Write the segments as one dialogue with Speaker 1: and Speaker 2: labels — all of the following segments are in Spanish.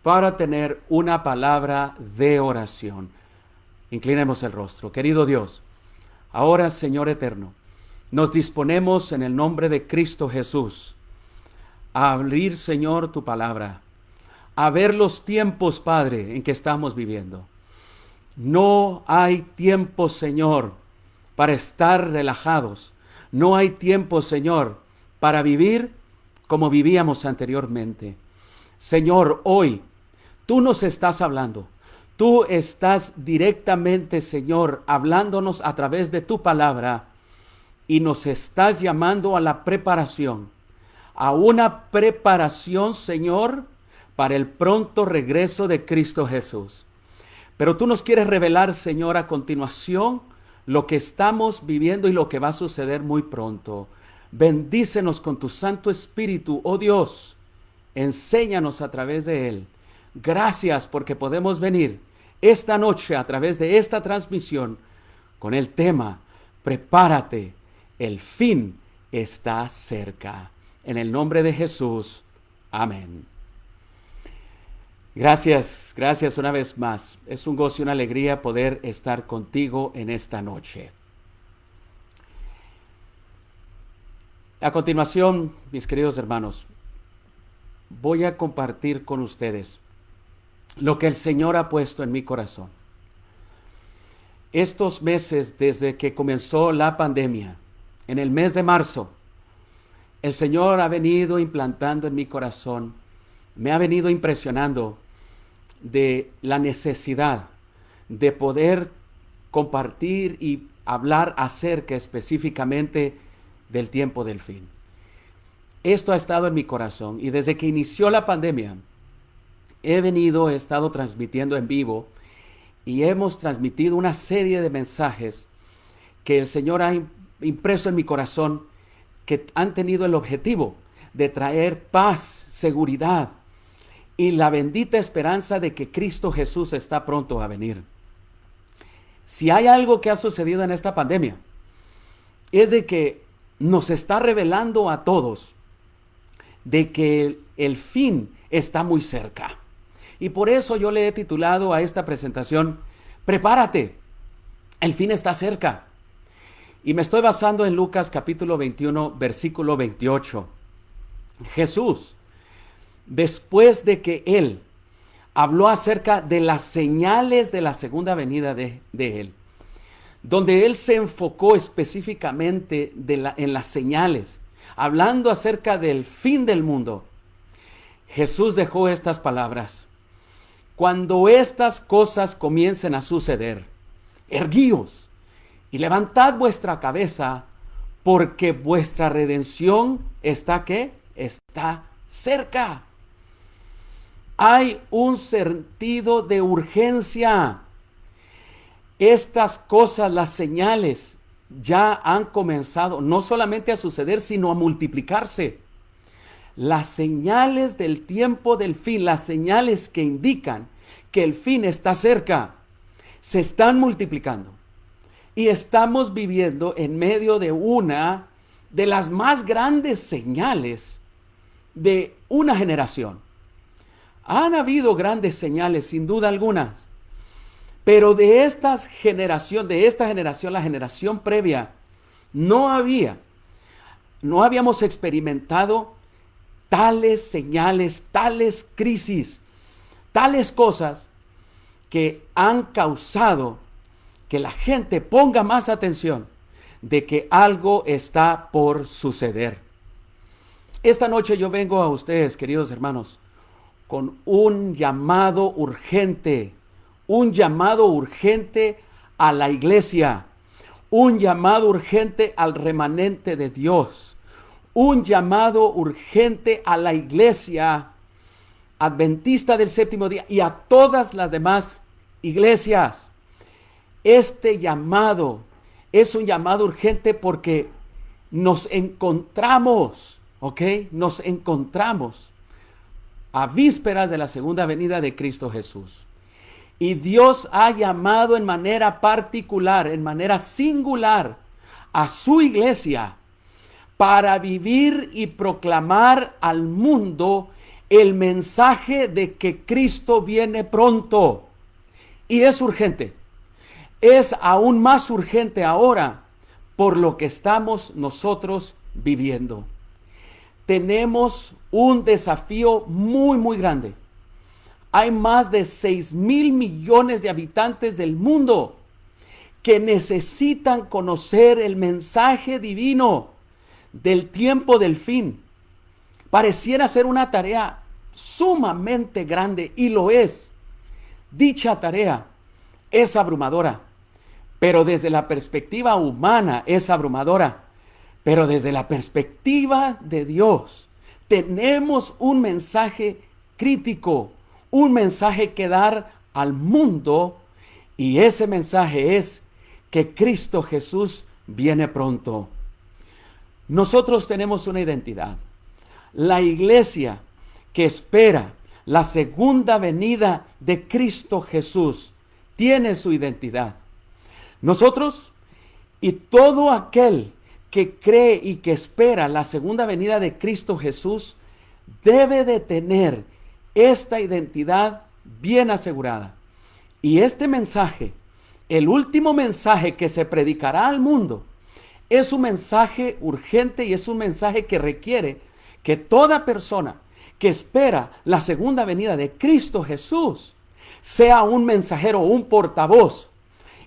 Speaker 1: para tener una palabra de oración. Inclinemos el rostro. Querido Dios, ahora, Señor eterno, nos disponemos en el nombre de Cristo Jesús a abrir, Señor, tu palabra, a ver los tiempos, Padre, en que estamos viviendo. No hay tiempo, Señor, para estar relajados. No hay tiempo, Señor, para vivir como vivíamos anteriormente. Señor, hoy tú nos estás hablando. Tú estás directamente, Señor, hablándonos a través de tu palabra y nos estás llamando a la preparación, a una preparación, Señor, para el pronto regreso de Cristo Jesús. Pero tú nos quieres revelar, Señor, a continuación lo que estamos viviendo y lo que va a suceder muy pronto. Bendícenos con tu Santo Espíritu, oh Dios. Enséñanos a través de él. Gracias porque podemos venir esta noche a través de esta transmisión con el tema: prepárate, el fin está cerca. En el nombre de Jesús, amén. Gracias una vez más. Es un gozo y una alegría poder estar contigo en esta noche. A continuación, mis queridos hermanos, voy a compartir con ustedes lo que el Señor ha puesto en mi corazón. Estos meses, desde que comenzó la pandemia, en el mes de marzo, el Señor ha venido implantando en mi corazón, me ha venido impresionando de la necesidad de poder compartir y hablar acerca específicamente del tiempo del fin. Esto ha estado en mi corazón y desde que inició la pandemia he estado transmitiendo en vivo y hemos transmitido una serie de mensajes que el Señor ha impreso en mi corazón, que han tenido el objetivo de traer paz, seguridad y la bendita esperanza de que Cristo Jesús está pronto a venir. Si hay algo que ha sucedido en esta pandemia, es de que nos está revelando a todos de que el fin está muy cerca. Y por eso yo le he titulado a esta presentación: prepárate, el fin está cerca. Y me estoy basando en Lucas capítulo 21, versículo 28. Jesús, después de que él habló acerca de las señales de la segunda venida de él, donde él se enfocó específicamente en las señales, hablando acerca del fin del mundo, Jesús dejó estas palabras: cuando estas cosas comiencen a suceder, erguíos y levantad vuestra cabeza, porque vuestra redención está ¿qué? Está cerca. Hay un sentido de urgencia. Estas cosas, las señales, ya han comenzado no solamente a suceder, sino a multiplicarse. Las señales del tiempo del fin, las señales que indican que el fin está cerca, se están multiplicando. Y estamos viviendo en medio de una de las más grandes señales de una generación. Han habido grandes señales, sin duda alguna, pero de esta generación, la generación previa, no habíamos experimentado tales señales, tales crisis, tales cosas que han causado que la gente ponga más atención de que algo está por suceder. Esta noche yo vengo a ustedes, queridos hermanos, con un llamado urgente a la iglesia, un llamado urgente al remanente de Dios, un llamado urgente a la iglesia adventista del séptimo día y a todas las demás iglesias. Este llamado es un llamado urgente porque nos encontramos a vísperas de la segunda venida de Cristo Jesús. Y Dios ha llamado en manera particular, en manera singular, a su iglesia para vivir y proclamar al mundo el mensaje de que Cristo viene pronto. Y es urgente. Es aún más urgente ahora por lo que estamos nosotros viviendo. Tenemos un desafío muy, muy grande. Hay más de 6,000 millones de habitantes del mundo que necesitan conocer el mensaje divino del tiempo del fin. Pareciera ser una tarea sumamente grande, y lo es. Dicha tarea es abrumadora, pero desde la perspectiva humana es abrumadora. Pero desde la perspectiva de Dios, tenemos un mensaje crítico, un mensaje que dar al mundo, y ese mensaje es que Cristo Jesús viene pronto. Nosotros tenemos una identidad. La iglesia que espera la segunda venida de Cristo Jesús tiene su identidad. Nosotros y todo aquel que cree y que espera la segunda venida de Cristo Jesús debe de tener esta identidad bien asegurada. Y este mensaje, el último mensaje que se predicará al mundo, es un mensaje urgente y es un mensaje que requiere que toda persona que espera la segunda venida de Cristo Jesús sea un mensajero, un portavoz,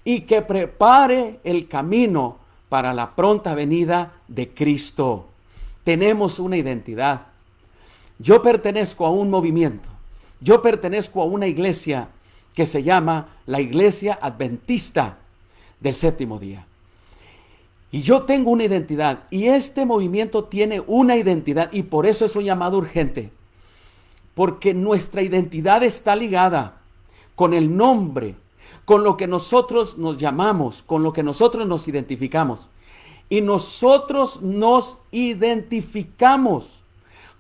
Speaker 1: y que prepare el camino para la pronta venida de Cristo. Tenemos una identidad. Yo pertenezco a un movimiento. Yo pertenezco a una iglesia que se llama la Iglesia Adventista del Séptimo Día. Y yo tengo una identidad, y este movimiento tiene una identidad, y por eso es un llamado urgente. Porque nuestra identidad está ligada con el nombre, con lo que nosotros nos llamamos, con lo que nosotros nos identificamos. Y nosotros nos identificamos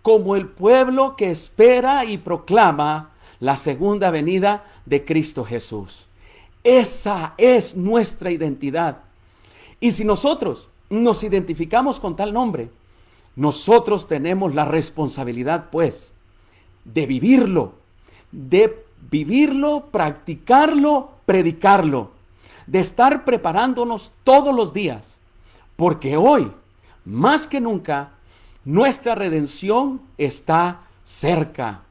Speaker 1: como el pueblo que espera y proclama la segunda venida de Cristo Jesús. Esa es nuestra identidad. Y si nosotros nos identificamos con tal nombre, nosotros tenemos la responsabilidad, pues, de vivirlo, practicarlo, predicarlo, de estar preparándonos todos los días, porque hoy, más que nunca, nuestra redención está cerca.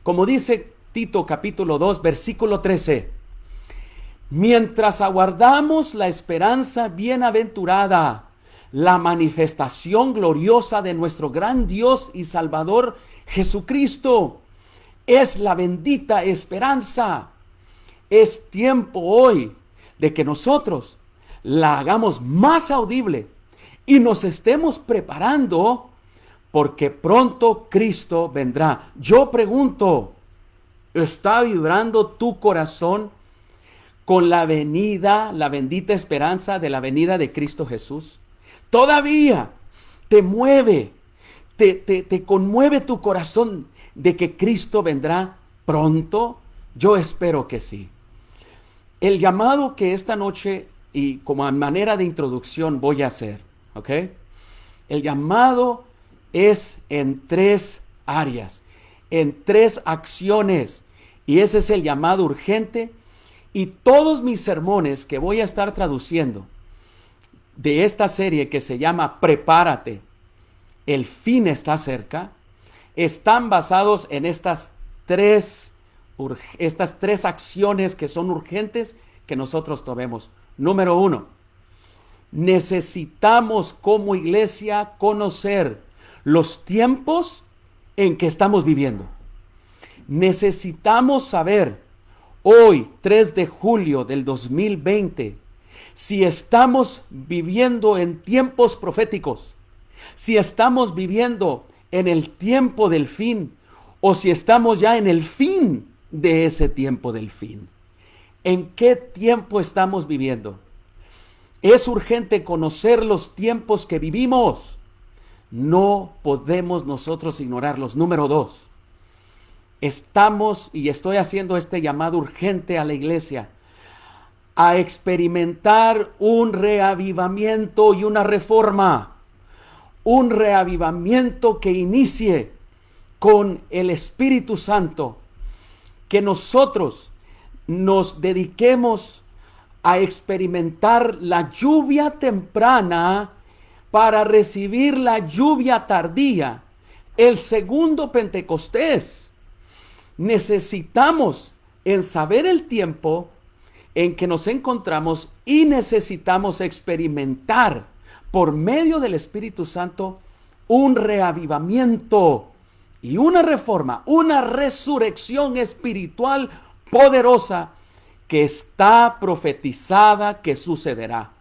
Speaker 1: Como dice Tito capítulo 2, versículo 13, mientras aguardamos la esperanza bienaventurada, la manifestación gloriosa de nuestro gran Dios y Salvador Jesucristo, es la bendita esperanza. Es tiempo hoy de que nosotros la hagamos más audible y nos estemos preparando, porque pronto Cristo vendrá. Yo pregunto, ¿está vibrando tu corazón con la venida, la bendita esperanza de la venida de Cristo Jesús? Todavía te mueve, te conmueve tu corazón de que Cristo vendrá pronto. Yo espero que sí. El llamado que esta noche, y como a manera de introducción, voy a hacer, ¿ok? El llamado es en 3 áreas, en 3 acciones, y ese es el llamado urgente. Y todos mis sermones que voy a estar traduciendo de esta serie que se llama Prepárate, el fin está cerca, están basados en estas tres acciones que son urgentes que nosotros tomemos. Número 1, necesitamos como iglesia conocer los tiempos en que estamos viviendo. Necesitamos saber hoy, 3 de julio del 2020, si estamos viviendo en tiempos proféticos, si estamos viviendo en el tiempo del fin, o si estamos ya en el fin de ese tiempo del fin. ¿En qué tiempo estamos viviendo? Es urgente conocer los tiempos que vivimos. No podemos nosotros ignorarlos. Número 2, estamos, y estoy haciendo este llamado urgente a la iglesia, a experimentar un reavivamiento y una reforma. Un reavivamiento que inicie con el Espíritu Santo, que nosotros nos dediquemos a experimentar la lluvia temprana para recibir la lluvia tardía, el segundo Pentecostés. Necesitamos en saber el tiempo en que nos encontramos y necesitamos experimentar por medio del Espíritu Santo un reavivamiento y una reforma, una resurrección espiritual poderosa que está profetizada que sucederá.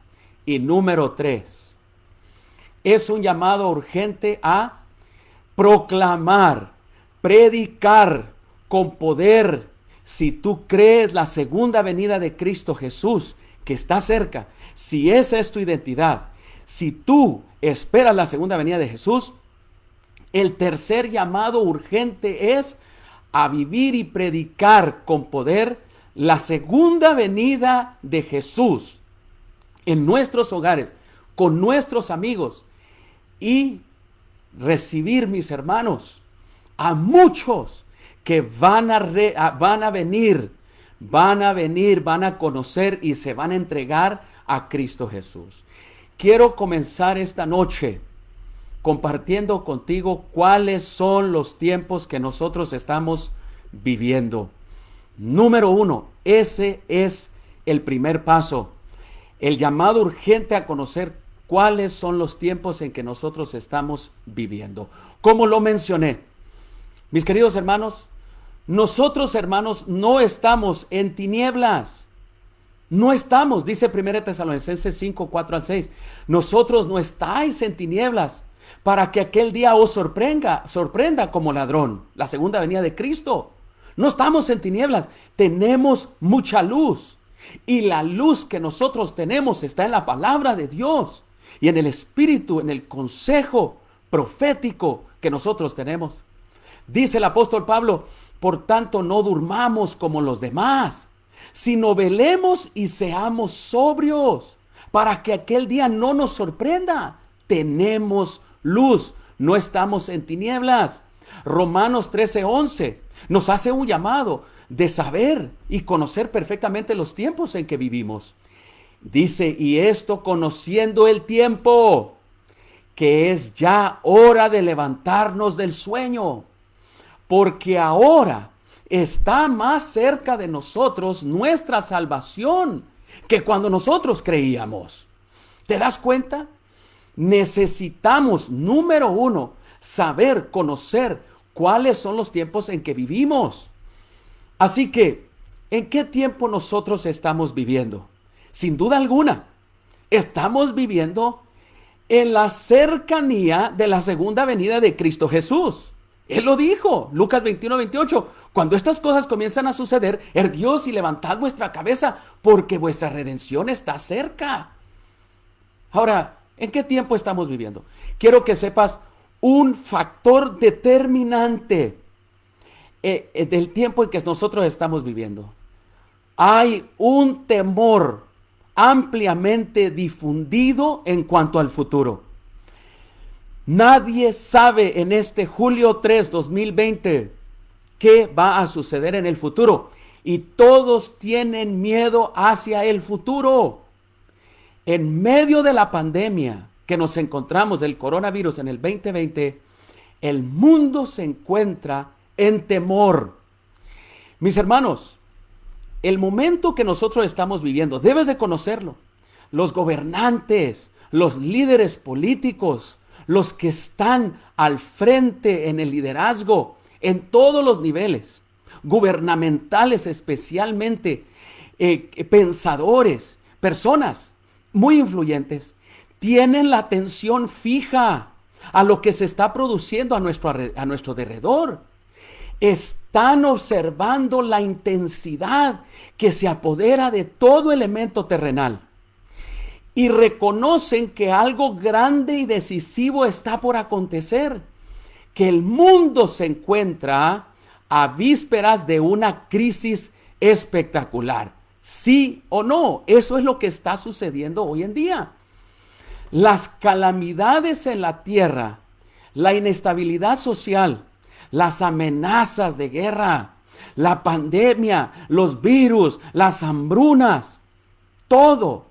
Speaker 1: Y número 3, es un llamado urgente a proclamar, predicar con poder. Si tú crees la segunda venida de Cristo Jesús, que está cerca, si esa es tu identidad, si tú esperas la segunda venida de Jesús, el tercer llamado urgente es a vivir y predicar con poder la segunda venida de Jesús en nuestros hogares, con nuestros amigos, y recibir, mis hermanos, a muchos que van a venir, van a conocer y se van a entregar a Cristo Jesús. Quiero comenzar esta noche compartiendo contigo cuáles son los tiempos que nosotros estamos viviendo. Número 1, ese es el primer paso, el llamado urgente a conocer cuáles son los tiempos en que nosotros estamos viviendo. Como lo mencioné, mis queridos hermanos, nosotros, hermanos, no estamos en tinieblas. No estamos, dice 1 Tesalonicenses 5, 4 al 6. Nosotros no estáis en tinieblas para que aquel día os sorprenda como ladrón. La segunda venida de Cristo. No estamos en tinieblas, tenemos mucha luz. Y la luz que nosotros tenemos está en la palabra de Dios y en el Espíritu, en el consejo profético que nosotros tenemos. Dice el apóstol Pablo: por tanto, no durmamos como los demás, sino velemos y seamos sobrios, para que aquel día no nos sorprenda. Tenemos luz, no estamos en tinieblas. Romanos 13:11 nos hace un llamado de saber y conocer perfectamente los tiempos en que vivimos. Dice: y esto conociendo el tiempo, que es ya hora de levantarnos del sueño, porque ahora está más cerca de nosotros nuestra salvación que cuando nosotros creíamos. ¿Te das cuenta? Necesitamos, número 1, saber, conocer cuáles son los tiempos en que vivimos. Así que, ¿en qué tiempo nosotros estamos viviendo? Sin duda alguna, estamos viviendo en la cercanía de la segunda venida de Cristo Jesús. Él lo dijo, Lucas 21:28, cuando estas cosas comienzan a suceder, erguíos y levantad vuestra cabeza, porque vuestra redención está cerca. Ahora, ¿en qué tiempo estamos viviendo? Quiero que sepas un factor determinante del tiempo en que nosotros estamos viviendo. Hay un temor ampliamente difundido en cuanto al futuro. Nadie sabe en este julio 3, 2020 qué va a suceder en el futuro, y todos tienen miedo hacia el futuro. En medio de la pandemia que nos encontramos del coronavirus en el 2020, el mundo se encuentra en temor. Mis hermanos, el momento que nosotros estamos viviendo, debes de conocerlo. Los gobernantes, los líderes políticos, los que están al frente en el liderazgo, en todos los niveles, gubernamentales especialmente, pensadores, personas muy influyentes, tienen la atención fija a lo que se está produciendo a nuestro alrededor. Están observando la intensidad que se apodera de todo elemento terrenal y reconocen que algo grande y decisivo está por acontecer, que el mundo se encuentra a vísperas de una crisis espectacular. ¿Sí o no? Eso es lo que está sucediendo hoy en día. Las calamidades en la tierra, la inestabilidad social, las amenazas de guerra, la pandemia, los virus, las hambrunas, todo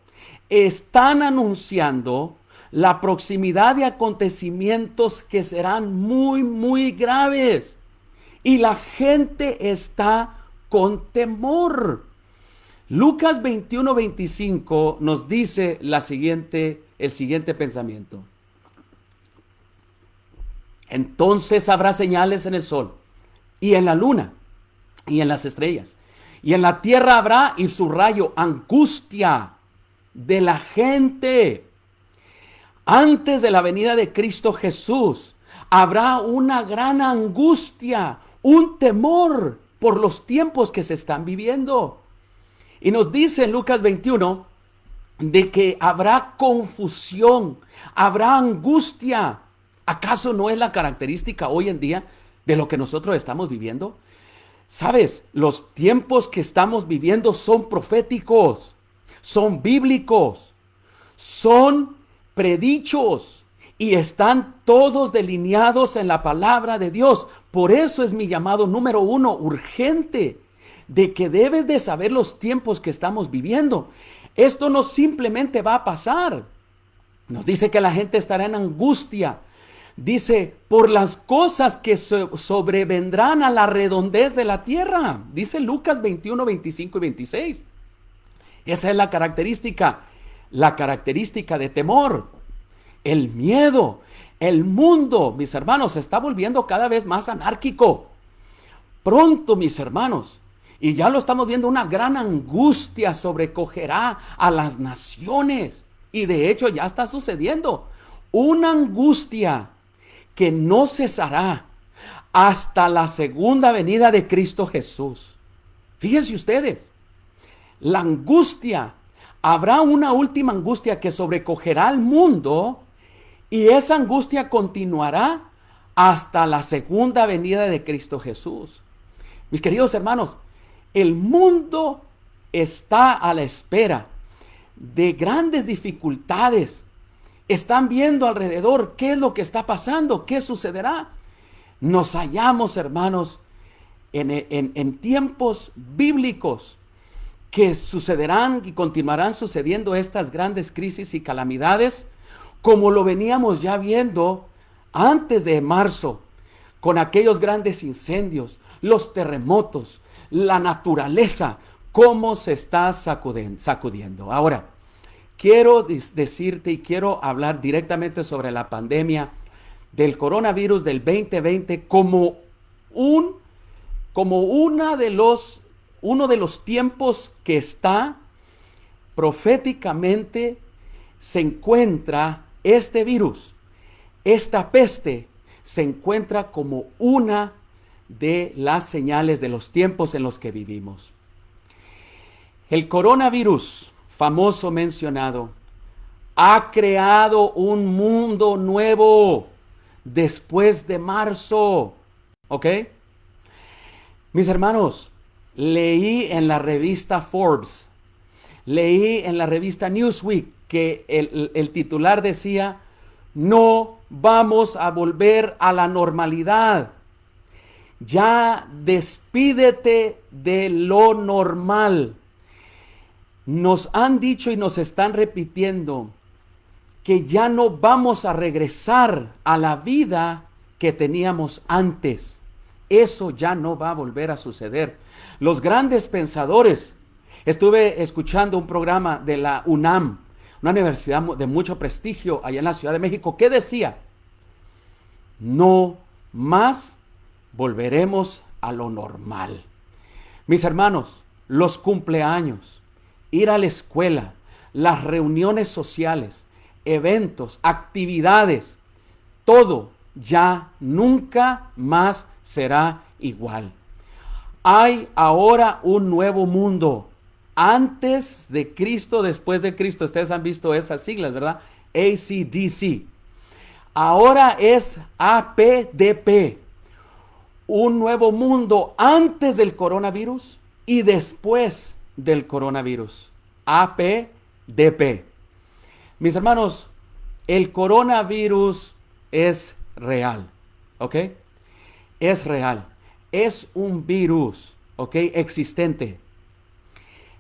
Speaker 1: están anunciando la proximidad de acontecimientos que serán muy, muy graves. Y la gente está con temor. Lucas 21:25 nos dice el siguiente pensamiento. Entonces habrá señales en el sol y en la luna y en las estrellas. Y en la tierra habrá, y subrayo, angustia de la gente. Antes de la venida de Cristo Jesús, habrá una gran angustia, un temor por los tiempos que se están viviendo. Y nos dice en Lucas 21 de que habrá confusión, habrá angustia. ¿Acaso no es la característica hoy en día de lo que nosotros estamos viviendo? Sabes, los tiempos que estamos viviendo son proféticos, son bíblicos, son predichos y están todos delineados en la palabra de Dios. Por eso es mi llamado número 1, urgente, de que debes de saber los tiempos que estamos viviendo. Esto no simplemente va a pasar. Nos dice que la gente estará en angustia. Dice, por las cosas que sobrevendrán a la redondez de la tierra. Dice Lucas 21, 25 y 26. Esa es la característica de temor, el miedo. El mundo, mis hermanos, se está volviendo cada vez más anárquico. Pronto, mis hermanos, y ya lo estamos viendo, una gran angustia sobrecogerá a las naciones. Y de hecho ya está sucediendo. Una angustia que no cesará hasta la segunda venida de Cristo Jesús. Fíjense ustedes, la angustia, habrá una última angustia que sobrecogerá al mundo y esa angustia continuará hasta la segunda venida de Cristo Jesús. Mis queridos hermanos, el mundo está a la espera de grandes dificultades. Están viendo alrededor qué es lo que está pasando, qué sucederá. Nos hallamos, hermanos, en tiempos bíblicos que sucederán y continuarán sucediendo estas grandes crisis y calamidades, como lo veníamos ya viendo antes de marzo, con aquellos grandes incendios, los terremotos, la naturaleza, cómo se está sacudiendo. Ahora, quiero decirte y quiero hablar directamente sobre la pandemia del coronavirus del 2020 como uno de los tiempos que está proféticamente se encuentra este virus. Esta peste se encuentra como una de las señales de los tiempos en los que vivimos. El coronavirus, famoso mencionado, ha creado un mundo nuevo después de marzo. ¿Ok? Mis hermanos, leí en la revista Forbes, leí en la revista Newsweek que el titular decía: no vamos a volver a la normalidad. Ya despídete de lo normal. Nos han dicho y nos están repitiendo que ya no vamos a regresar a la vida que teníamos antes. Eso ya no va a volver a suceder. Los grandes pensadores, estuve escuchando un programa de la UNAM, una universidad de mucho prestigio allá en la Ciudad de México, que decía: no más volveremos a lo normal. Mis hermanos, los cumpleaños, ir a la escuela, las reuniones sociales, eventos, actividades, todo ya nunca más será igual. Hay ahora un nuevo mundo. Antes de Cristo, después de Cristo. Ustedes han visto esas siglas, ¿verdad? AC/DC. Ahora es APDP. Un nuevo mundo antes del coronavirus y después del coronavirus. APDP. Mis hermanos, el coronavirus es real. ¿Ok? es real. Es un virus, ¿ok? Existente.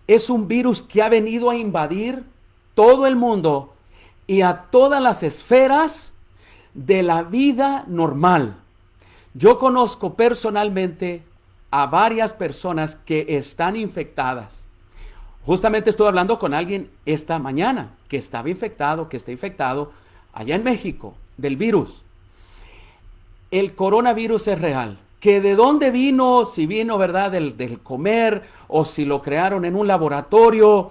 Speaker 1: Es un virus que ha venido a invadir todo el mundo y a todas las esferas de la vida normal. Yo conozco personalmente a varias personas que están infectadas. Justamente estuve hablando con alguien esta mañana que estaba infectado, que está infectado allá en México del virus. El coronavirus es real. Que de dónde vino, si vino, ¿verdad?, del comer o si lo crearon en un laboratorio,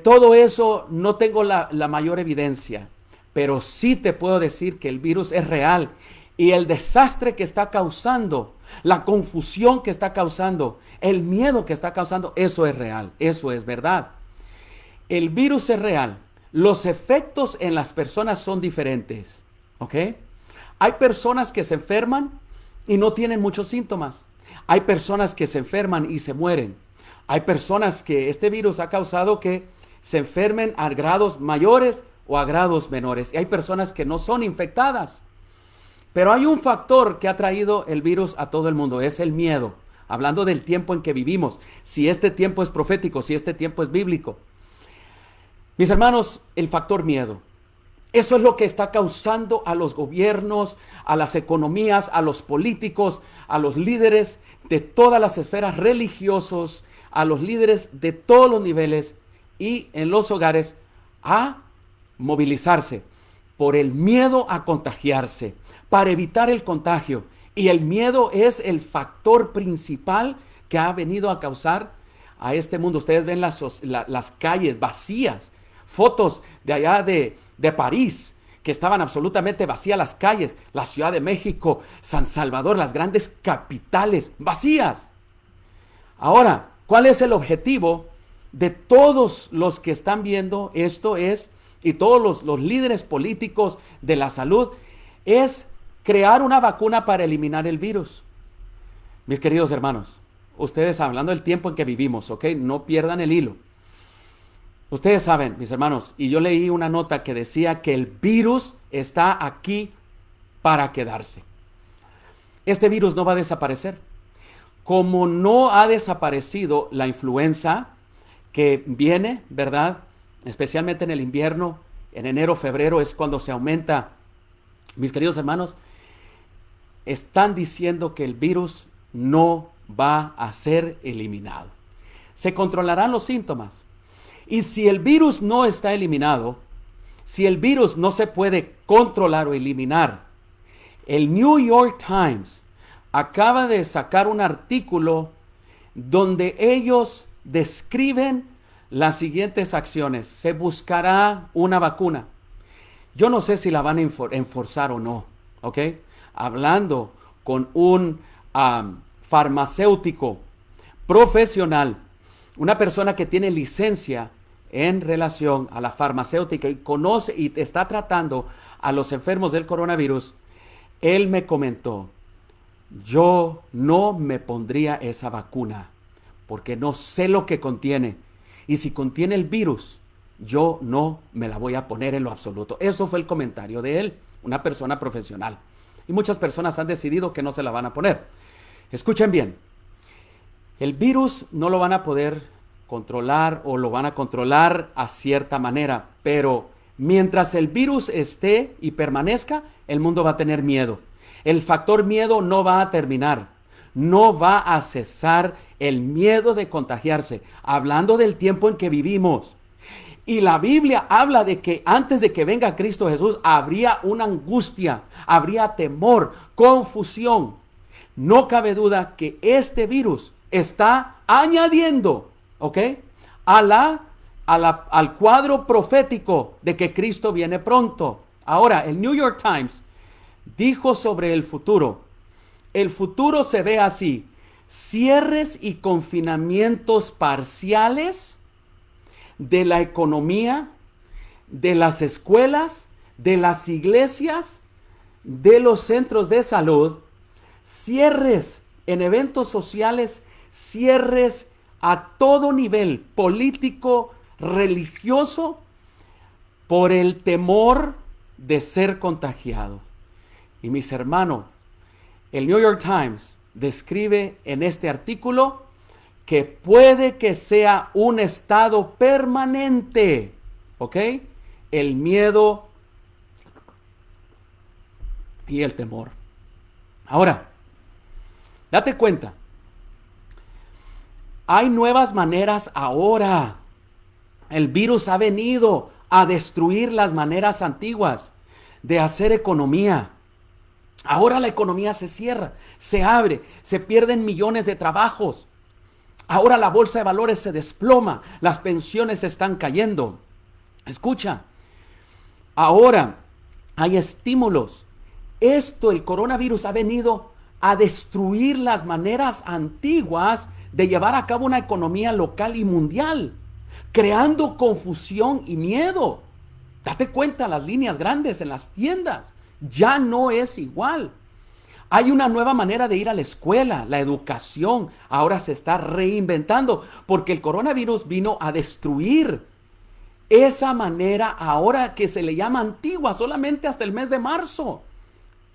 Speaker 1: todo eso no tengo la mayor evidencia, pero sí te puedo decir que el virus es real y el desastre que está causando, la confusión que está causando, el miedo que está causando, eso es real, eso es verdad. El virus es real, los efectos en las personas son diferentes, ¿ok? Hay personas que se enferman y no tienen muchos síntomas. Hay personas que se enferman y se mueren. Hay personas que este virus ha causado que se enfermen a grados mayores o a grados menores. Y hay personas que no son infectadas. Pero hay un factor que ha traído el virus a todo el mundo, es el miedo. Hablando del tiempo en que vivimos, si este tiempo es profético, si este tiempo es bíblico. Mis hermanos, el factor miedo. Eso es lo que está causando a los gobiernos, a las economías, a los políticos, a los líderes de todas las esferas religiosos, a los líderes de todos los niveles y en los hogares a movilizarse por el miedo a contagiarse, para evitar el contagio. Y el miedo es el factor principal que ha venido a causar a este mundo. Ustedes ven las calles vacías, fotos de allá de París, que estaban absolutamente vacías las calles, la Ciudad de México, San Salvador, las grandes capitales vacías. Ahora, ¿cuál es el objetivo de todos los que están viendo esto? Y todos los líderes políticos de la salud, es crear una vacuna para eliminar el virus. Mis queridos hermanos, ustedes hablando del tiempo en que vivimos, ¿ok? No pierdan el hilo. Ustedes saben, mis hermanos, y yo leí una nota que decía que el virus está aquí para quedarse. Este virus no va a desaparecer. Como no ha desaparecido la influenza que viene, ¿verdad?, especialmente en el invierno, en enero, febrero es cuando se aumenta. Mis queridos hermanos, están diciendo que el virus no va a ser eliminado. Se controlarán los síntomas. Y si el virus no está eliminado, si el virus no se puede controlar o eliminar, el New York Times acaba de sacar un artículo donde ellos describen las siguientes acciones. Se buscará una vacuna. Yo no sé si la van a enforzar o no, ¿ok? Hablando con un farmacéutico profesional, una persona que tiene licencia en relación a la farmacéutica y conoce y está tratando a los enfermos del coronavirus, él me comentó, yo no me pondría esa vacuna porque no sé lo que contiene. Y si contiene el virus, yo no me la voy a poner en lo absoluto. Eso fue el comentario de él, una persona profesional. Y muchas personas han decidido que no se la van a poner. Escuchen bien, el virus no lo van a poder controlar o lo van a controlar a cierta manera, pero mientras el virus esté y permanezca, el mundo va a tener miedo. El factor miedo no va a terminar. No va a cesar el miedo de contagiarse, hablando del tiempo en que vivimos. Y la Biblia habla de que antes de que venga Cristo Jesús, habría una angustia, habría temor, confusión. No cabe duda que este virus está añadiendo, ¿ok?, al cuadro profético de que Cristo viene pronto. Ahora, el New York Times dijo sobre el futuro. El futuro se ve así: cierres y confinamientos parciales de la economía, de las escuelas, de las iglesias, de los centros de salud, cierres en eventos sociales, cierres a todo nivel político, religioso, por el temor de ser contagiados. Y mis hermanos, El New York Times describe en este artículo que puede que sea un estado permanente, ¿ok? El miedo y el temor. Ahora, date cuenta, hay nuevas maneras ahora. El virus ha venido a destruir las maneras antiguas de hacer economía. Ahora la economía se cierra, se abre, se pierden millones de trabajos. Ahora la bolsa de valores se desploma, las pensiones están cayendo. Escucha, ahora hay estímulos. El coronavirus ha venido a destruir las maneras antiguas de llevar a cabo una economía local y mundial, creando confusión y miedo. Date cuenta, las líneas grandes en las tiendas ya no es igual. Hay una nueva manera de ir a la escuela, la educación ahora se está reinventando porque el coronavirus vino a destruir esa manera ahora que se le llama antigua, solamente hasta el mes de marzo.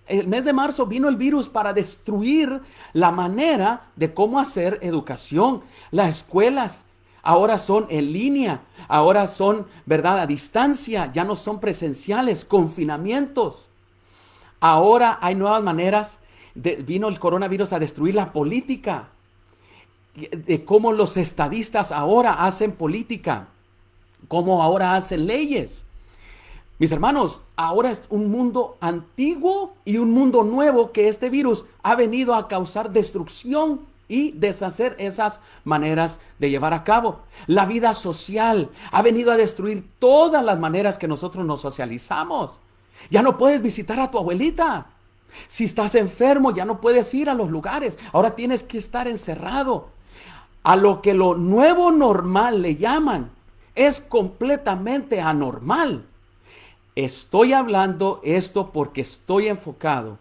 Speaker 1: El mes de marzo vino el virus para destruir la manera de cómo hacer educación. Las escuelas ahora son en línea, ahora son, ¿verdad?, a distancia, ya no son presenciales, confinamientos. Ahora hay nuevas maneras. Vino el coronavirus a destruir la política, de cómo los estadistas ahora hacen política, cómo ahora hacen leyes. Mis hermanos, ahora es un mundo antiguo y un mundo nuevo que este virus ha venido a causar destrucción y deshacer esas maneras de llevar a cabo. La vida social ha venido a destruir todas las maneras que nosotros nos socializamos. Ya no puedes visitar a tu abuelita. Si estás enfermo, ya no puedes ir a los lugares. Ahora tienes que estar encerrado. A lo que lo nuevo normal le llaman, es completamente anormal. Estoy hablando esto porque estoy enfocado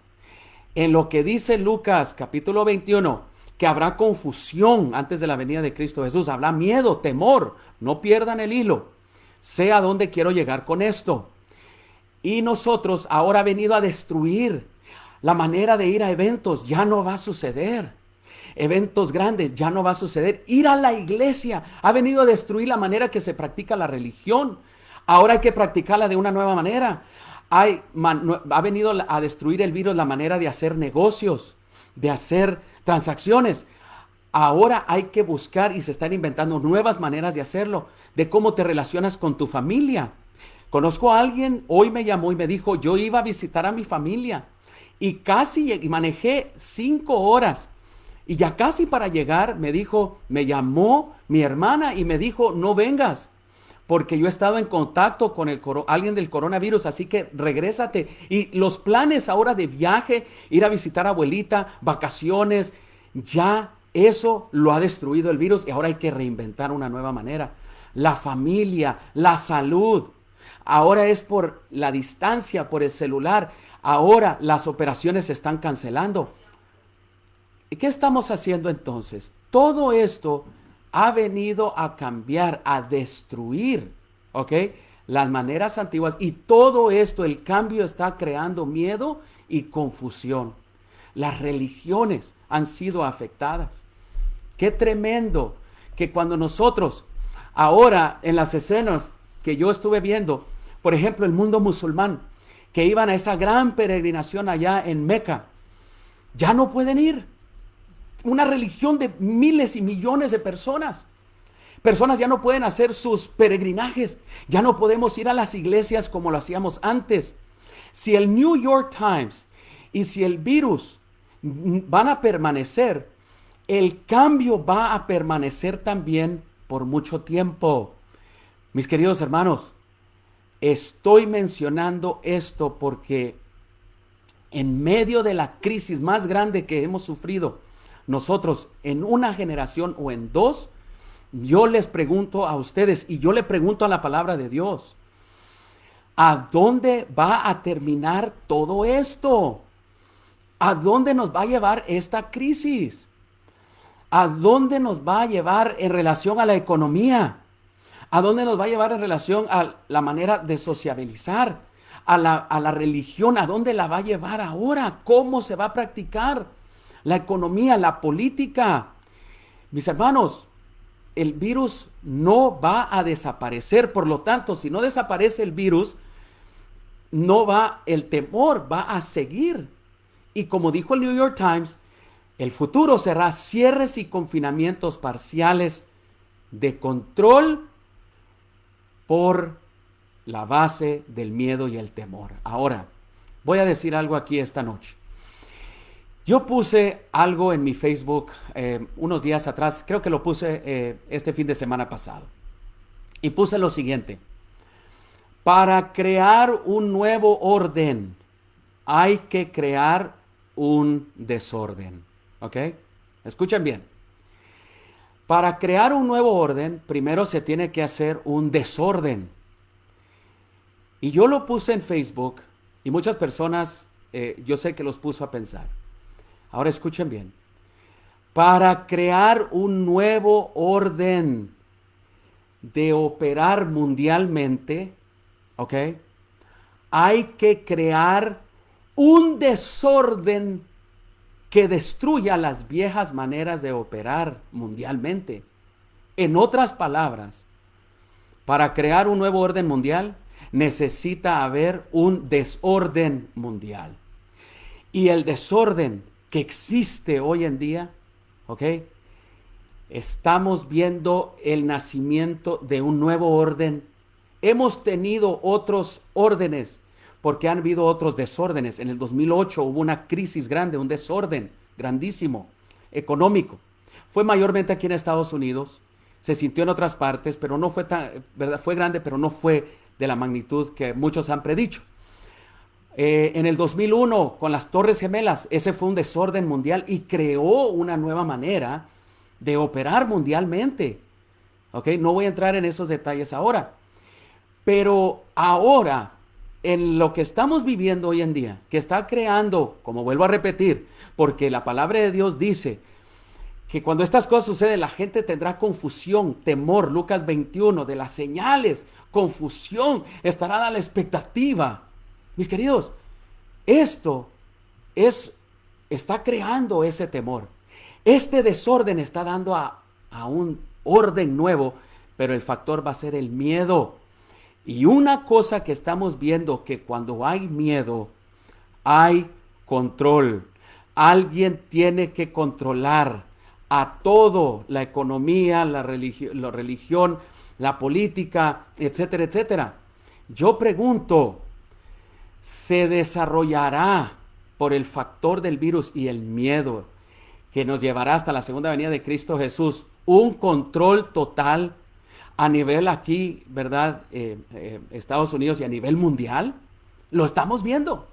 Speaker 1: en lo que dice Lucas capítulo 21, que habrá confusión antes de la venida de Cristo Jesús. Habrá miedo, temor. No pierdan el hilo. Sé a dónde quiero llegar con esto. Y nosotros ahora ha venido a destruir la manera de ir a eventos. Ya no va a suceder. Eventos grandes ya no va a suceder. Ir a la iglesia ha venido a destruir la manera que se practica la religión. Ahora hay que practicarla de una nueva manera. Ha venido a destruir el virus la manera de hacer negocios, de hacer transacciones. Ahora hay que buscar y se están inventando nuevas maneras de hacerlo, de cómo te relacionas con tu familia. Conozco a alguien, hoy me llamó y me dijo, yo iba a visitar a mi familia y manejé 5 horas. Y ya casi para llegar me llamó mi hermana y me dijo, no vengas, porque yo he estado en contacto con alguien del coronavirus, así que regrésate. Y los planes ahora de viaje, ir a visitar a abuelita, vacaciones, ya eso lo ha destruido el virus y ahora hay que reinventar una nueva manera. La familia, la salud. Ahora es por la distancia, por el celular. Ahora las operaciones se están cancelando. ¿Y qué estamos haciendo entonces? Todo esto ha venido a cambiar, a destruir, ¿ok?, las maneras antiguas. Y todo esto, el cambio está creando miedo y confusión. Las religiones han sido afectadas. Qué tremendo que cuando nosotros, ahora en las escenas que yo estuve viendo, por ejemplo, el mundo musulmán, que iban a esa gran peregrinación allá en Meca, ya no pueden ir. Una religión de miles y millones de personas. Personas ya no pueden hacer sus peregrinajes. Ya no podemos ir a las iglesias como lo hacíamos antes. Si el New York Times y si el virus van a permanecer, el cambio va a permanecer también por mucho tiempo. Mis queridos hermanos, estoy mencionando esto porque en medio de la crisis más grande que hemos sufrido, nosotros en una generación o en dos, yo les pregunto a ustedes y yo le pregunto a la palabra de Dios, ¿a dónde va a terminar todo esto? ¿A dónde nos va a llevar esta crisis? ¿A dónde nos va a llevar en relación a la economía? ¿A dónde nos va a llevar en relación a la manera de sociabilizar? a la religión, ¿a dónde la va a llevar ahora? ¿Cómo se va a practicar? La economía, la política. Mis hermanos, el virus no va a desaparecer. Por lo tanto, si no desaparece el virus, el temor va a seguir. Y como dijo el New York Times, el futuro será cierres y confinamientos parciales de control por la base del miedo y el temor. Ahora, voy a decir algo aquí esta noche. Yo puse algo en mi Facebook unos días atrás, creo que lo puse este fin de semana pasado. Y puse lo siguiente: para crear un nuevo orden, hay que crear un desorden. ¿Ok? Escuchen bien. Para crear un nuevo orden, primero se tiene que hacer un desorden. Y yo lo puse en Facebook y muchas personas, yo sé que los puso a pensar. Ahora escuchen bien. Para crear un nuevo orden de operar mundialmente, ¿ok? Hay que crear un desorden que destruya las viejas maneras de operar mundialmente. En otras palabras, para crear un nuevo orden mundial, necesita haber un desorden mundial. Y el desorden que existe hoy en día, ¿ok? Estamos viendo el nacimiento de un nuevo orden. Hemos tenido otros órdenes porque han habido otros desórdenes. En el 2008 hubo una crisis grande, un desorden grandísimo, económico. Fue mayormente aquí en Estados Unidos, se sintió en otras partes, pero no fue tan, ¿verdad? Fue grande, pero no fue de la magnitud que muchos han predicho. En el 2001, con las Torres Gemelas, ese fue un desorden mundial y creó una nueva manera de operar mundialmente. ¿Ok? No voy a entrar en esos detalles ahora. Pero ahora, en lo que estamos viviendo hoy en día, que está creando, como vuelvo a repetir, porque la palabra de Dios dice que cuando estas cosas suceden, la gente tendrá confusión, temor, Lucas 21, de las señales, confusión, estarán a la expectativa. Mis queridos, esto está creando ese temor. Este desorden está dando a un orden nuevo, pero el factor va a ser el miedo. Y una cosa que estamos viendo, que cuando hay miedo, hay control. Alguien tiene que controlar a todo, la economía, la religión, la política, etcétera, etcétera. Yo pregunto, ¿se desarrollará por el factor del virus y el miedo que nos llevará hasta la segunda venida de Cristo Jesús un control total a nivel aquí, ¿verdad? Estados Unidos y a nivel mundial? Lo estamos viendo.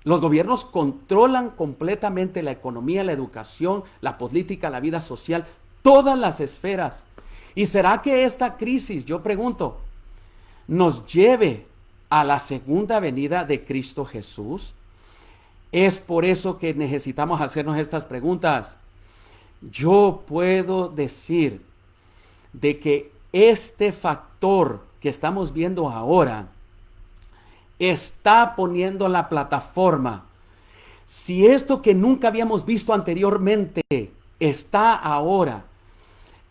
Speaker 1: Los gobiernos controlan completamente la economía, la educación, la política, la vida social, todas las esferas. ¿Y será que esta crisis, yo pregunto, nos lleve a la segunda venida de Cristo Jesús? Es por eso que necesitamos hacernos estas preguntas. Yo puedo decir de que este factor que estamos viendo ahora está poniendo la plataforma. Si esto que nunca habíamos visto anteriormente está ahora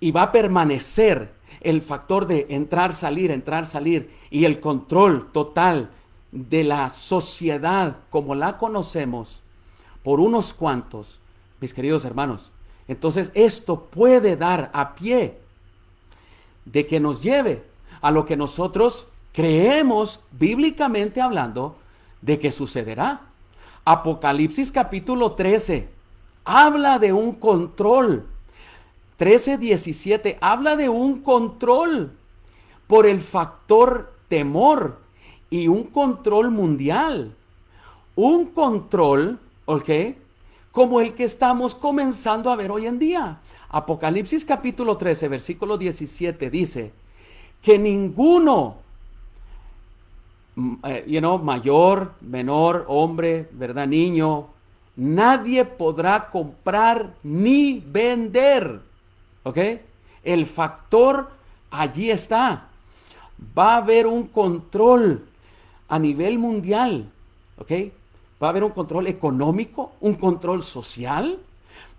Speaker 1: y va a permanecer, el factor de entrar, salir y el control total de la sociedad como la conocemos por unos cuantos, mis queridos hermanos, entonces esto puede dar a pie de que nos lleve a lo que nosotros creemos, bíblicamente hablando, de que sucederá. Apocalipsis capítulo 13 habla de un control. 13:17 habla de un control por el factor temor y un control mundial. Un control, ¿ok? Como el que estamos comenzando a ver hoy en día. Apocalipsis capítulo 13, versículo 17 dice que ninguno, mayor, menor, hombre, ¿verdad? Niño, nadie podrá comprar ni vender. ¿Ok? El factor allí está. Va a haber un control a nivel mundial, ¿ok? Va a haber un control económico, un control social,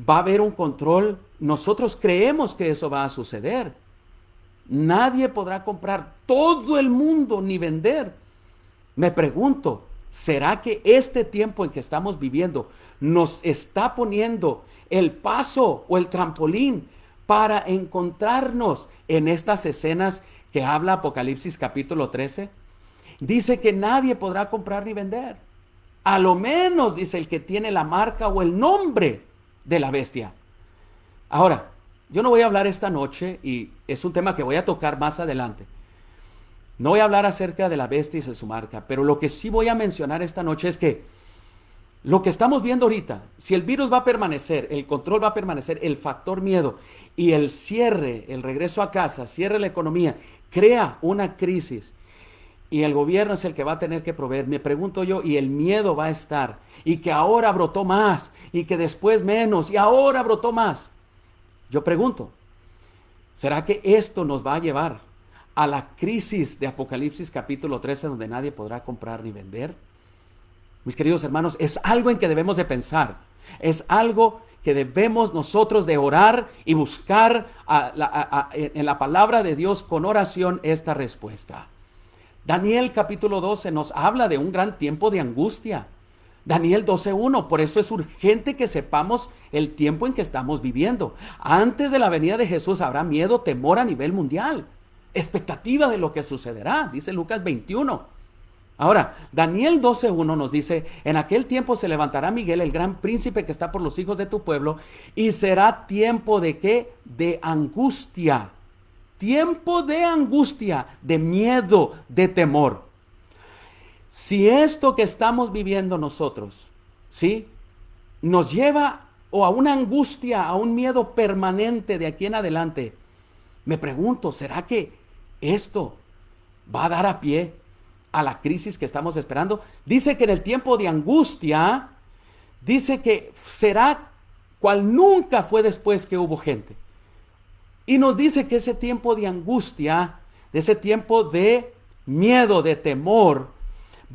Speaker 1: va a haber un control, nosotros creemos que eso va a suceder. Nadie podrá comprar todo el mundo ni vender. Me pregunto, ¿será que este tiempo en que estamos viviendo nos está poniendo el paso o el trampolín para encontrarnos en estas escenas que habla Apocalipsis capítulo 13? Dice que nadie podrá comprar ni vender. A lo menos, dice, el que tiene la marca o el nombre de la bestia. Ahora, yo no voy a hablar esta noche, y es un tema que voy a tocar más adelante. No voy a hablar acerca de la bestia y de su marca, pero lo que sí voy a mencionar esta noche es que lo que estamos viendo ahorita, si el virus va a permanecer, el control va a permanecer, el factor miedo y el cierre, el regreso a casa, cierre la economía, crea una crisis. Y el gobierno es el que va a tener que proveer. Me pregunto yo, y el miedo va a estar. Y que ahora brotó más, y que después menos, y ahora brotó más. Yo pregunto, ¿será que esto nos va a llevar a la crisis de Apocalipsis capítulo 13, donde nadie podrá comprar ni vender? Mis queridos hermanos, es algo en que debemos de pensar. Es algo que debemos nosotros de orar y buscar en la palabra de Dios con oración esta respuesta. Daniel capítulo 12 nos habla de un gran tiempo de angustia. Daniel 12:1, por eso es urgente que sepamos el tiempo en que estamos viviendo. Antes de la venida de Jesús habrá miedo, temor a nivel mundial, expectativa de lo que sucederá, dice Lucas 21. Ahora, Daniel 12:1 nos dice, en aquel tiempo se levantará Miguel, el gran príncipe que está por los hijos de tu pueblo, y será tiempo de ¿qué? De angustia. Tiempo de angustia, de miedo, de temor. Si esto que estamos viviendo nosotros, ¿sí?, nos lleva o a una angustia, a un miedo permanente de aquí en adelante, me pregunto, ¿será que esto va a dar a pie a la crisis que estamos esperando? Dice que en el tiempo de angustia, dice que será cual nunca fue después que hubo gente. Y nos dice que ese tiempo de angustia, ese tiempo de miedo, de temor,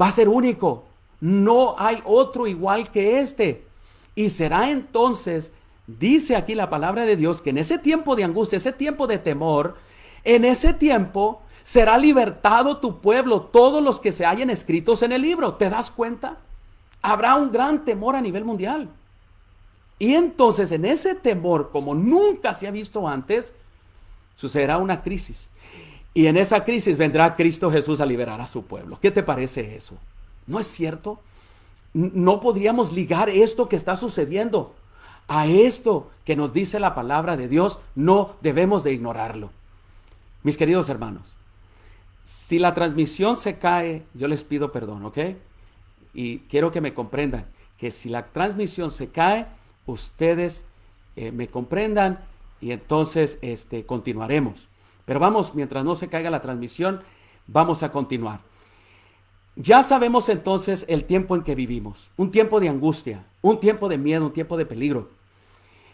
Speaker 1: va a ser único. No hay otro igual que este. Y será entonces, dice aquí la palabra de Dios, que en ese tiempo de angustia, ese tiempo de temor, en ese tiempo será libertado tu pueblo, todos los que se hallen escritos en el libro. ¿Te das cuenta? Habrá un gran temor a nivel mundial. Y entonces en ese temor, como nunca se ha visto antes, sucederá una crisis. Y en esa crisis vendrá Cristo Jesús a liberar a su pueblo. ¿Qué te parece eso? ¿No es cierto? No podríamos ligar esto que está sucediendo a esto que nos dice la palabra de Dios. No debemos de ignorarlo. Mis queridos hermanos, si la transmisión se cae, yo les pido perdón, ¿ok? Y quiero que me comprendan que si la transmisión se cae, ustedes me comprendan y entonces continuaremos. Pero vamos, mientras no se caiga la transmisión, vamos a continuar. Ya sabemos entonces el tiempo en que vivimos. Un tiempo de angustia, un tiempo de miedo, un tiempo de peligro.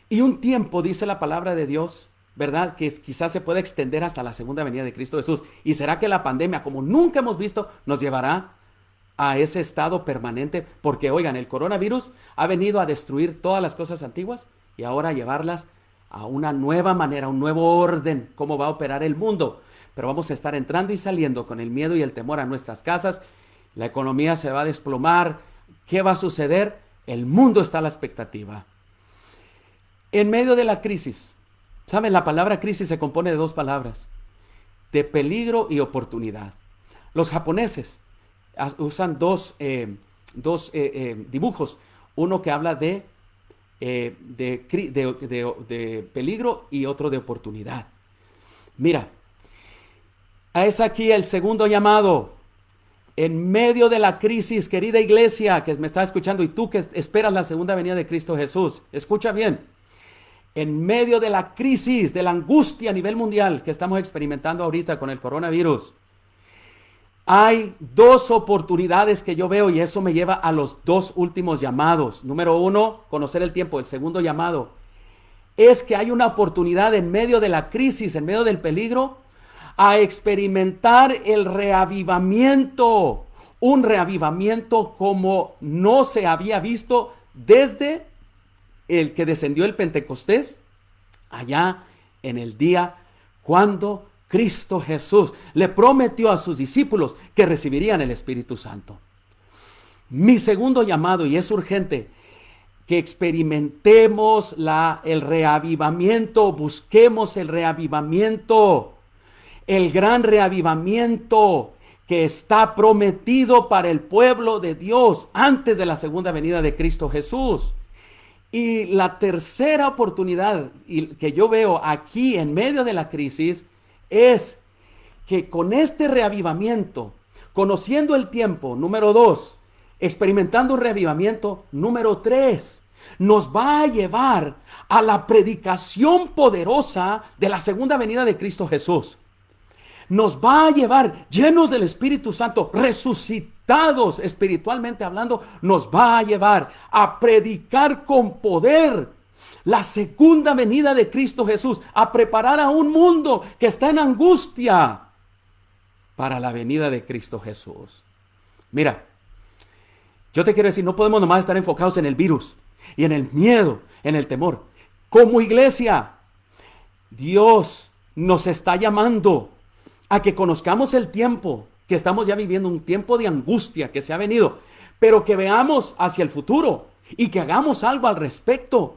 Speaker 1: Y un tiempo, dice la palabra de Dios, ¿verdad?, que quizás se puede extender hasta la segunda venida de Cristo Jesús. ¿Y será que la pandemia, como nunca hemos visto, nos llevará a ese estado permanente? Porque, oigan, el coronavirus ha venido a destruir todas las cosas antiguas y ahora a llevarlas a una nueva manera, un nuevo orden, cómo va a operar el mundo. Pero vamos a estar entrando y saliendo con el miedo y el temor a nuestras casas. La economía se va a desplomar. ¿Qué va a suceder? El mundo está a la expectativa. En medio de la crisis, ¿saben? La palabra crisis se compone de dos palabras, de peligro y oportunidad. Los japoneses usan dos dibujos, uno que habla de peligro y otro de oportunidad. Mira, es aquí el segundo llamado. En medio de la crisis, querida iglesia que me está escuchando y tú que esperas la segunda venida de Cristo Jesús, escucha bien. En medio de la crisis, de la angustia a nivel mundial que estamos experimentando ahorita con el coronavirus, hay dos oportunidades que yo veo y eso me lleva a los dos últimos llamados. Número uno, conocer el tiempo. El segundo llamado es que hay una oportunidad en medio de la crisis, en medio del peligro, a experimentar el reavivamiento, un reavivamiento como no se había visto desde el que descendió el Pentecostés, allá en el día cuando Cristo Jesús le prometió a sus discípulos que recibirían el Espíritu Santo. Mi segundo llamado, y es urgente, que experimentemos el reavivamiento, busquemos el reavivamiento, el gran reavivamiento que está prometido para el pueblo de Dios antes de la segunda venida de Cristo Jesús. Y la tercera oportunidad que yo veo aquí en medio de la crisis es que con este reavivamiento, conociendo el tiempo, número 2, experimentando un reavivamiento, número 3, nos va a llevar a la predicación poderosa de la segunda venida de Cristo Jesús. Nos va a llevar llenos del Espíritu Santo, resucitados espiritualmente hablando, nos va a llevar a predicar con poder la segunda venida de Cristo Jesús, a preparar a un mundo que está en angustia para la venida de Cristo Jesús. Mira, yo te quiero decir, no podemos nomás estar enfocados en el virus y en el miedo, en el temor. Como iglesia, Dios nos está llamando a que conozcamos el tiempo que estamos ya viviendo, un tiempo de angustia que se ha venido, pero que veamos hacia el futuro y que hagamos algo al respecto.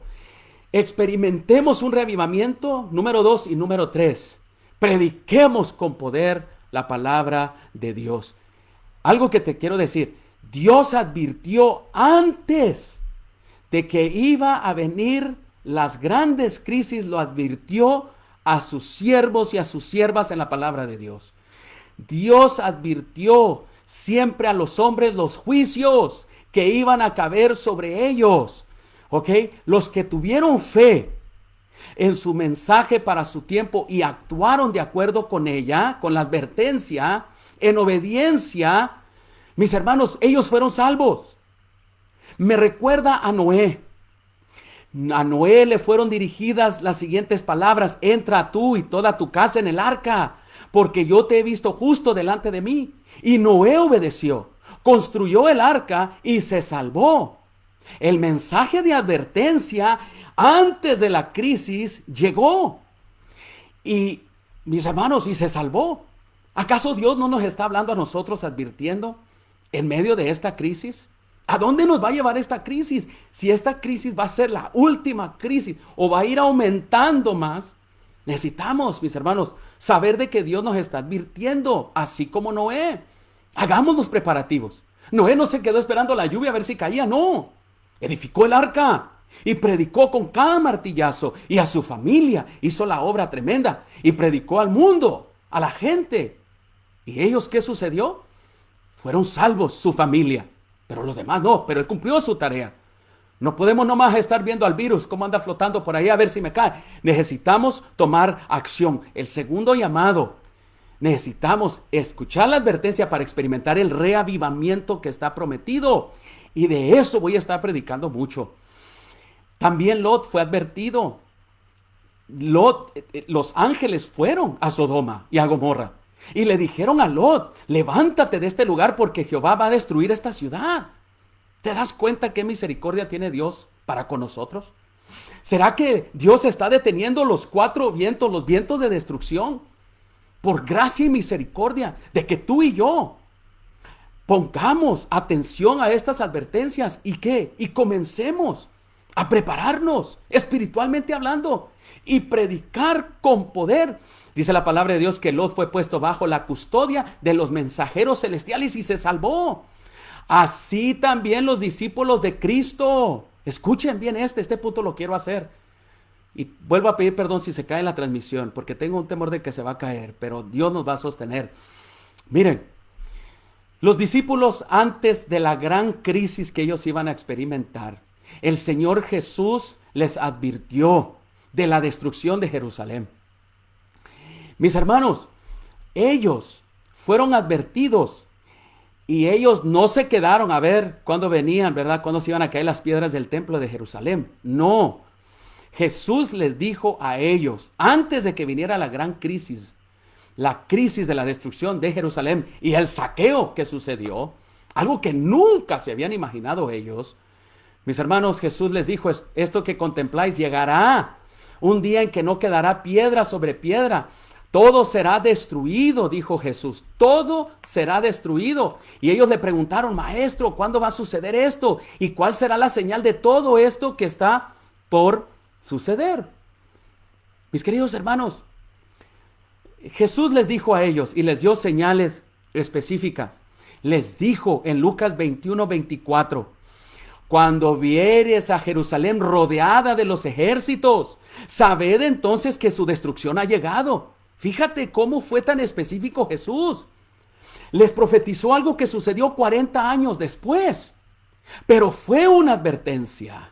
Speaker 1: Experimentemos un reavivamiento, número 2, y número 3. Prediquemos con poder la palabra de Dios. Algo que te quiero decir, Dios advirtió antes de que iba a venir las grandes crisis, lo advirtió a sus siervos y a sus siervas en la palabra de Dios. Dios advirtió siempre a los hombres los juicios que iban a caer sobre ellos. ¿Ok? Los que tuvieron fe en su mensaje para su tiempo y actuaron de acuerdo con ella, con la advertencia, en obediencia, mis hermanos, ellos fueron salvos. Me recuerda a Noé. A Noé le fueron dirigidas las siguientes palabras: entra tú y toda tu casa en el arca, porque yo te he visto justo delante de mí. Y Noé obedeció, construyó el arca y se salvó. El mensaje de advertencia antes de la crisis llegó. Y mis hermanos, y se salvó. ¿Acaso Dios no nos está hablando a nosotros, advirtiendo en medio de esta crisis? ¿A dónde nos va a llevar esta crisis? Si esta crisis va a ser la última crisis o va a ir aumentando más, necesitamos, mis hermanos, saber de que Dios nos está advirtiendo, así como Noé. Hagamos los preparativos. Noé no se quedó esperando la lluvia a ver si caía, no. Edificó el arca y predicó con cada martillazo, y a su familia hizo la obra tremenda y predicó al mundo, a la gente. ¿Y ellos qué sucedió? Fueron salvos, su familia. Pero los demás no, pero él cumplió su tarea. No podemos nomás estar viendo al virus cómo anda flotando por ahí a ver si me cae. Necesitamos tomar acción. El segundo llamado, necesitamos escuchar la advertencia para experimentar el reavivamiento que está prometido. Y de eso voy a estar predicando mucho. También Lot fue advertido. Los ángeles fueron a Sodoma y a Gomorra y le dijeron a Lot: levántate de este lugar porque Jehová va a destruir esta ciudad. ¿Te das cuenta qué misericordia tiene Dios para con nosotros? ¿Será que Dios está deteniendo los 4 vientos, los vientos de destrucción, por gracia y misericordia de que tú y yo pongamos atención a estas advertencias y comencemos a prepararnos espiritualmente hablando y predicar con poder? Dice la palabra de Dios que Lot fue puesto bajo la custodia de los mensajeros celestiales y se salvó. Así también los discípulos de Cristo. Escuchen bien este punto lo quiero hacer. Y vuelvo a pedir perdón si se cae la transmisión, porque tengo un temor de que se va a caer, pero Dios nos va a sostener. Miren, los discípulos, antes de la gran crisis que ellos iban a experimentar, el Señor Jesús les advirtió de la destrucción de Jerusalén. Mis hermanos, ellos fueron advertidos y ellos no se quedaron a ver cuándo venían, ¿verdad? Cuándo se iban a caer las piedras del templo de Jerusalén. No, Jesús les dijo a ellos, antes de que viniera la gran crisis, la crisis de la destrucción de Jerusalén y el saqueo que sucedió, algo que nunca se habían imaginado ellos. Mis hermanos, Jesús les dijo, esto que contempláis llegará un día en que no quedará piedra sobre piedra. Todo será destruido, dijo Jesús. Todo será destruido. Y ellos le preguntaron, maestro, ¿cuándo va a suceder esto? ¿Y cuál será la señal de todo esto que está por suceder? Mis queridos hermanos, Jesús les dijo a ellos y les dio señales específicas. Les dijo en Lucas 21:24, cuando vieres a Jerusalén rodeada de los ejércitos, sabed entonces que su destrucción ha llegado. Fíjate cómo fue tan específico Jesús. Les profetizó algo que sucedió 40 años después, pero fue una advertencia.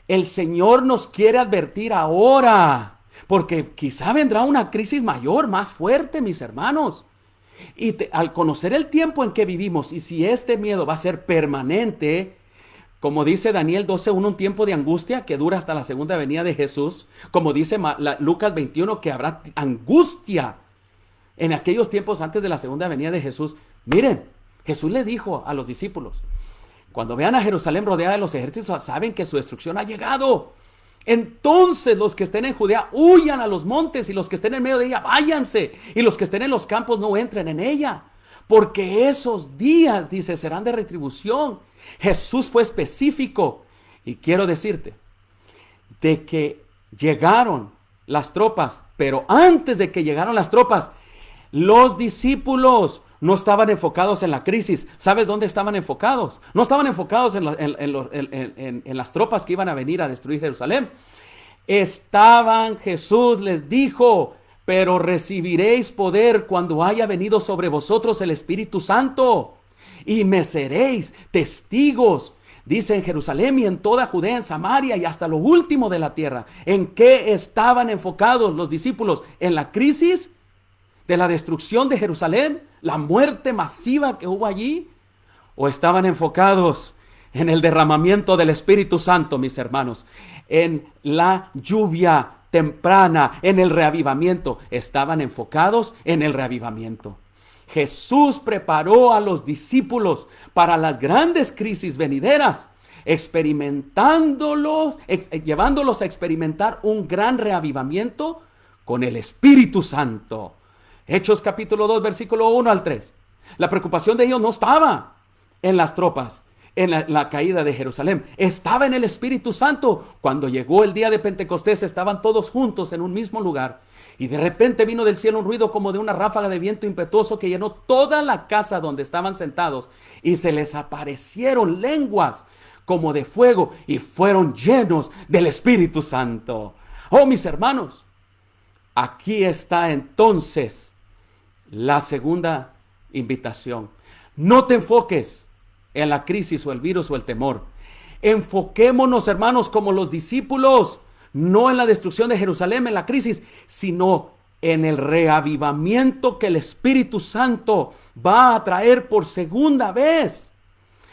Speaker 1: El Señor nos quiere advertir ahora, porque quizá vendrá una crisis mayor, más fuerte, mis hermanos. Y al conocer el tiempo en que vivimos y si este miedo va a ser permanente, como dice Daniel 12:1, un tiempo de angustia que dura hasta la segunda venida de Jesús. Como dice Lucas 21, que habrá angustia en aquellos tiempos antes de la segunda venida de Jesús. Miren, Jesús le dijo a los discípulos, cuando vean a Jerusalén rodeada de los ejércitos, saben que su destrucción ha llegado. Entonces los que estén en Judea huyan a los montes, y los que estén en medio de ella váyanse, y los que estén en los campos no entren en ella, porque esos días, dice, serán de retribución. Jesús fue específico, y quiero decirte de que llegaron las tropas, pero antes de que llegaran las tropas, los discípulos no estaban enfocados en la crisis. ¿Sabes dónde estaban enfocados? No estaban enfocados en las tropas que iban a venir a destruir Jerusalén. Jesús les dijo, pero recibiréis poder cuando haya venido sobre vosotros el Espíritu Santo, y me seréis testigos, dice, en Jerusalén y en toda Judea, en Samaria y hasta lo último de la tierra. ¿En qué estaban enfocados los discípulos? ¿En la crisis de la destrucción de Jerusalén? ¿La muerte masiva que hubo allí? ¿O estaban enfocados en el derramamiento del Espíritu Santo, mis hermanos? En la lluvia temprana, en el reavivamiento. Estaban enfocados en el reavivamiento. Jesús preparó a los discípulos para las grandes crisis venideras, llevándolos a experimentar un gran reavivamiento con el Espíritu Santo. Hechos capítulo 2, versículo 1 al 3. La preocupación de ellos no estaba en las tropas, en la caída de Jerusalén. Estaba en el Espíritu Santo. Cuando llegó el día de Pentecostés, estaban todos juntos en un mismo lugar. Y de repente vino del cielo un ruido como de una ráfaga de viento impetuoso que llenó toda la casa donde estaban sentados. Y se les aparecieron lenguas como de fuego y fueron llenos del Espíritu Santo. Oh, mis hermanos, aquí está entonces la segunda invitación. No te enfoques en la crisis o el virus o el temor. Enfoquémonos, hermanos, como los discípulos, no en la destrucción de Jerusalén, en la crisis, sino en el reavivamiento que el Espíritu Santo va a traer por segunda vez.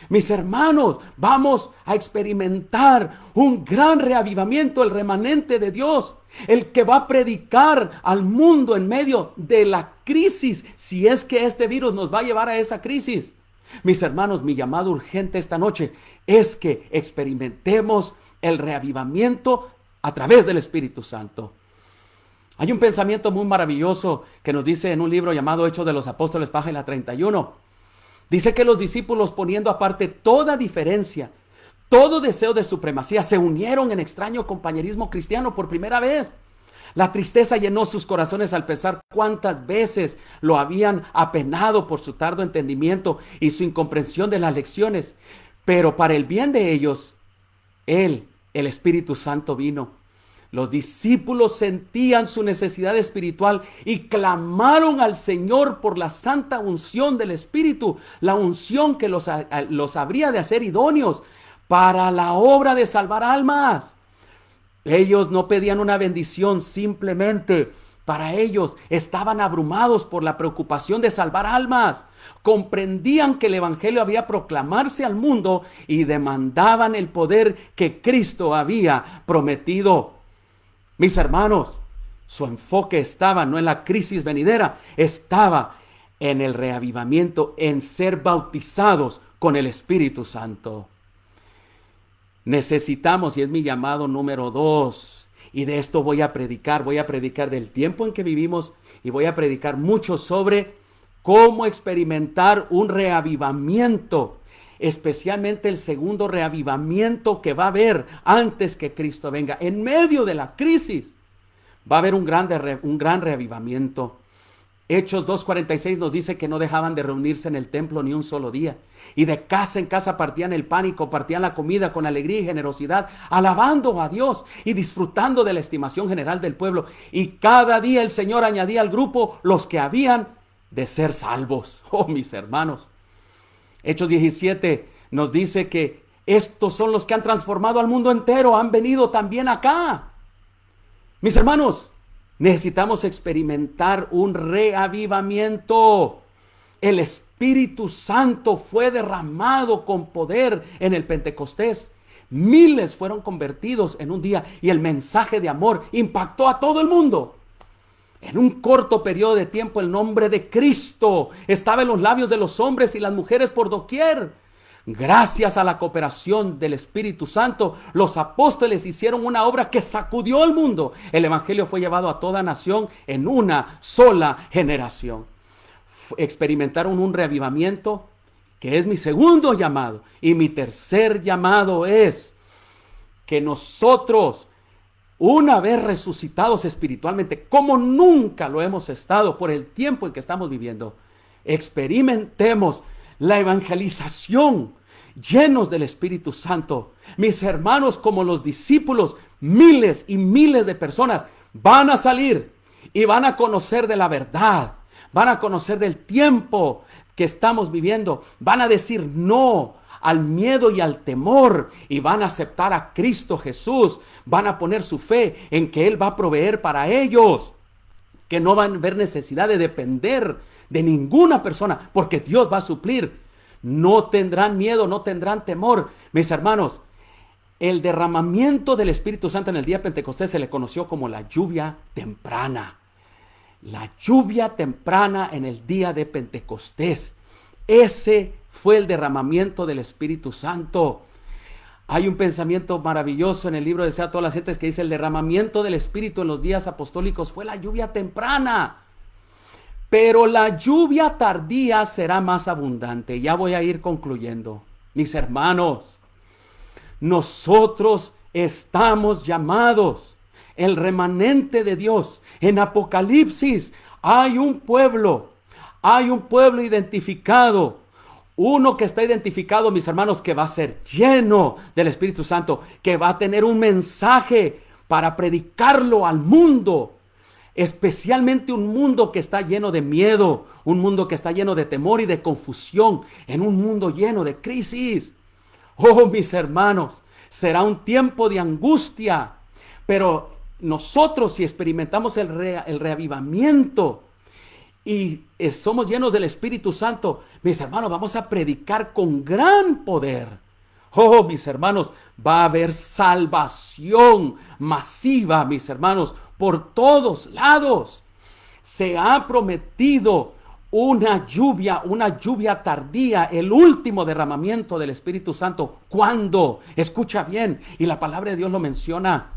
Speaker 1: Mis hermanos, vamos a experimentar un gran reavivamiento, el remanente de Dios, el que va a predicar al mundo en medio de la crisis, si es que este virus nos va a llevar a esa crisis. Mis hermanos, mi llamado urgente esta noche es que experimentemos el reavivamiento a través del Espíritu Santo. Hay un pensamiento muy maravilloso que nos dice en un libro llamado Hechos de los Apóstoles, página 31. Dice que los discípulos, poniendo aparte toda diferencia, todo deseo de supremacía, se unieron en extraño compañerismo cristiano por primera vez. La tristeza llenó sus corazones al pensar cuántas veces lo habían apenado por su tardo entendimiento y su incomprensión de las lecciones. Pero para el bien de ellos, el Espíritu Santo vino. Los discípulos sentían su necesidad espiritual y clamaron al Señor por la santa unción del Espíritu, la unción que los habría de hacer idóneos para la obra de salvar almas. Ellos no pedían una bendición simplemente para ellos, estaban abrumados por la preocupación de salvar almas. Comprendían que el Evangelio había proclamarse al mundo y demandaban el poder que Cristo había prometido. Mis hermanos, su enfoque estaba no en la crisis venidera, estaba en el reavivamiento, en ser bautizados con el Espíritu Santo. Necesitamos, y es mi llamado número 2, y de esto voy a predicar del tiempo en que vivimos, y voy a predicar mucho sobre cómo experimentar un reavivamiento, especialmente el segundo reavivamiento que va a haber antes que Cristo venga. En medio de la crisis va a haber un gran reavivamiento. Hechos 2:46 nos dice que no dejaban de reunirse en el templo ni un solo día. Y de casa en casa partían el pan y compartían la comida con alegría y generosidad, alabando a Dios y disfrutando de la estimación general del pueblo. Y cada día el Señor añadía al grupo los que habían de ser salvos. Oh, mis hermanos. Hechos 17 nos dice que estos son los que han transformado al mundo entero. Han venido también acá. Mis hermanos, necesitamos experimentar un reavivamiento. El Espíritu Santo fue derramado con poder en el Pentecostés. Miles fueron convertidos en un día y el mensaje de amor impactó a todo el mundo. En un corto periodo de tiempo el nombre de Cristo estaba en los labios de los hombres y las mujeres por doquier. Gracias a la cooperación del Espíritu Santo, los apóstoles hicieron una obra que sacudió al mundo. El evangelio fue llevado a toda nación en una sola generación. Experimentaron un reavivamiento, que es mi segundo llamado. Y mi tercer llamado es que nosotros, una vez resucitados espiritualmente, como nunca lo hemos estado por el tiempo en que estamos viviendo, experimentemos la evangelización, llenos del Espíritu Santo. Mis hermanos, como los discípulos, miles y miles de personas van a salir y van a conocer de la verdad, van a conocer del tiempo que estamos viviendo, van a decir no al miedo y al temor y van a aceptar a Cristo Jesús, van a poner su fe en que Él va a proveer para ellos, que no van a ver necesidad de depender de ninguna persona, porque Dios va a suplir. No tendrán miedo, no tendrán temor. Mis hermanos, el derramamiento del Espíritu Santo en el día de Pentecostés se le conoció como la lluvia temprana. La lluvia temprana en el día de Pentecostés. Ese fue el derramamiento del Espíritu Santo. Hay un pensamiento maravilloso en el libro de Sea todas las gentes que dice: el derramamiento del Espíritu en los días apostólicos fue la lluvia temprana. Pero la lluvia tardía será más abundante. Ya voy a ir concluyendo. Mis hermanos, nosotros estamos llamados, el remanente de Dios. En Apocalipsis hay un pueblo identificado. Uno que está identificado, mis hermanos, que va a ser lleno del Espíritu Santo, que va a tener un mensaje para predicarlo al mundo. Especialmente un mundo que está lleno de miedo, un mundo que está lleno de temor y de confusión, en un mundo lleno de crisis. Oh, mis hermanos, será un tiempo de angustia, pero nosotros, si experimentamos el reavivamiento y somos llenos del Espíritu Santo, mis hermanos, vamos a predicar con gran poder. Oh, mis hermanos, va a haber salvación masiva, mis hermanos, por todos lados. Se ha prometido una lluvia tardía, el último derramamiento del Espíritu Santo. ¿Cuándo? Escucha bien, y la palabra de Dios lo menciona.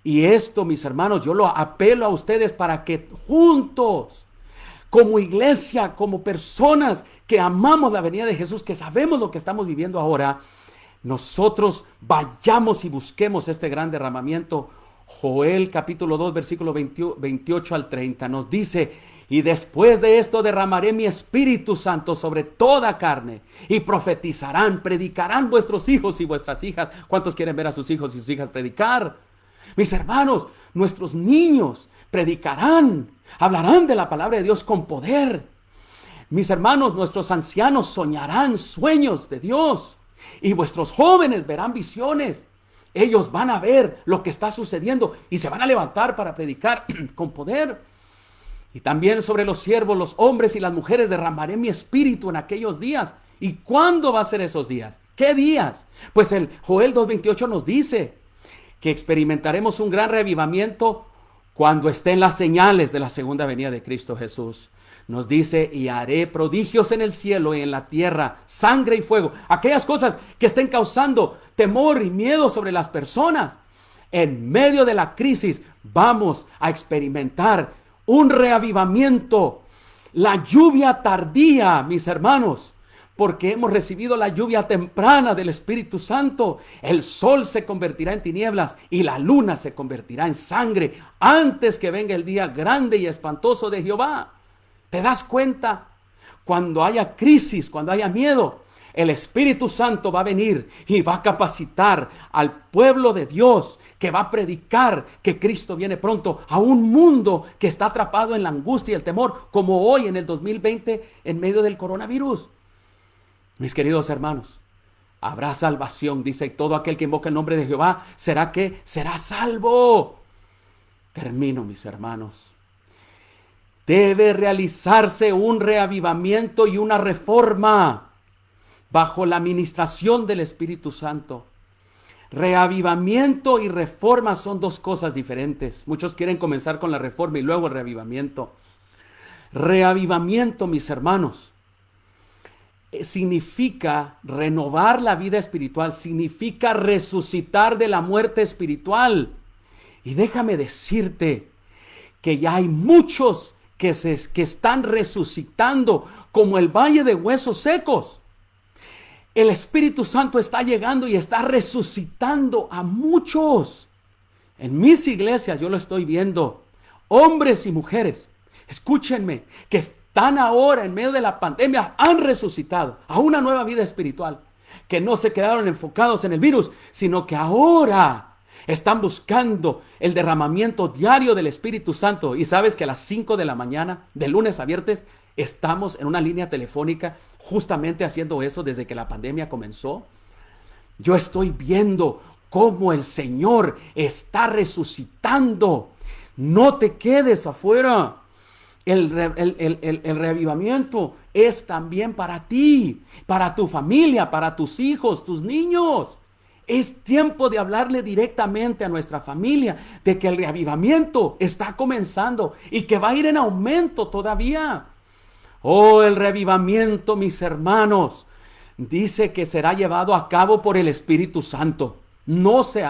Speaker 1: Y esto, mis hermanos, yo lo apelo a ustedes para que juntos, como iglesia, como personas que amamos la venida de Jesús, que sabemos lo que estamos viviendo ahora, nosotros vayamos y busquemos este gran derramamiento. Joel capítulo 2 versículo 28 al 30 nos dice: y después de esto derramaré mi Espíritu Santo sobre toda carne, y profetizarán, predicarán vuestros hijos y vuestras hijas. ¿Cuántos quieren ver a sus hijos y sus hijas predicar? Mis hermanos, nuestros niños predicarán, hablarán de la palabra de Dios con poder. Mis hermanos, nuestros ancianos soñarán sueños de Dios, y vuestros jóvenes verán visiones. Ellos van a ver lo que está sucediendo y se van a levantar para predicar con poder. Y también sobre los siervos, los hombres y las mujeres derramaré mi espíritu en aquellos días. ¿Y cuándo va a ser esos días? ¿Qué días? Pues el Joel 2:28 nos dice que experimentaremos un gran reavivamiento cuando estén las señales de la segunda venida de Cristo Jesús. Nos dice, y haré prodigios en el cielo y en la tierra, sangre y fuego. Aquellas cosas que estén causando temor y miedo sobre las personas. En medio de la crisis vamos a experimentar un reavivamiento. La lluvia tardía, mis hermanos, porque hemos recibido la lluvia temprana del Espíritu Santo. El sol se convertirá en tinieblas y la luna se convertirá en sangre antes que venga el día grande y espantoso de Jehová. ¿Te das cuenta? Cuando haya crisis, cuando haya miedo, el Espíritu Santo va a venir y va a capacitar al pueblo de Dios, que va a predicar que Cristo viene pronto a un mundo que está atrapado en la angustia y el temor, como hoy en el 2020 en medio del coronavirus. Mis queridos hermanos, habrá salvación, dice, y todo aquel que invoca el nombre de Jehová, ¿será qué? Será salvo. Termino, mis hermanos. Debe realizarse un reavivamiento y una reforma bajo la administración del Espíritu Santo. Reavivamiento y reforma son dos cosas diferentes. Muchos quieren comenzar con la reforma y luego el reavivamiento. Reavivamiento, mis hermanos, significa renovar la vida espiritual, significa resucitar de la muerte espiritual. Y déjame decirte que ya hay muchos que están resucitando como el valle de huesos secos. El Espíritu Santo está llegando y está resucitando a muchos. En mis iglesias yo lo estoy viendo. Hombres y mujeres, escúchenme, que están ahora en medio de la pandemia, han resucitado a una nueva vida espiritual. Que no se quedaron enfocados en el virus, sino que ahora están buscando el derramamiento diario del Espíritu Santo. Y sabes que a las 5 de la mañana, de lunes a viernes, estamos en una línea telefónica justamente haciendo eso desde que la pandemia comenzó. Yo estoy viendo cómo el Señor está resucitando. No te quedes afuera. El reavivamiento es también para ti, para tu familia, para tus hijos, tus niños. Es tiempo de hablarle directamente a nuestra familia de que el reavivamiento está comenzando y que va a ir en aumento todavía. Oh, el reavivamiento, mis hermanos, dice que será llevado a cabo por el Espíritu Santo. No se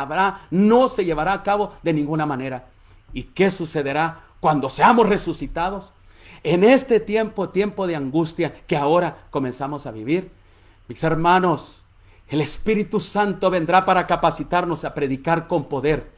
Speaker 1: llevará a cabo de ninguna manera. ¿Y qué sucederá cuando seamos resucitados? En este tiempo de angustia que ahora comenzamos a vivir, mis hermanos, el Espíritu Santo vendrá para capacitarnos a predicar con poder.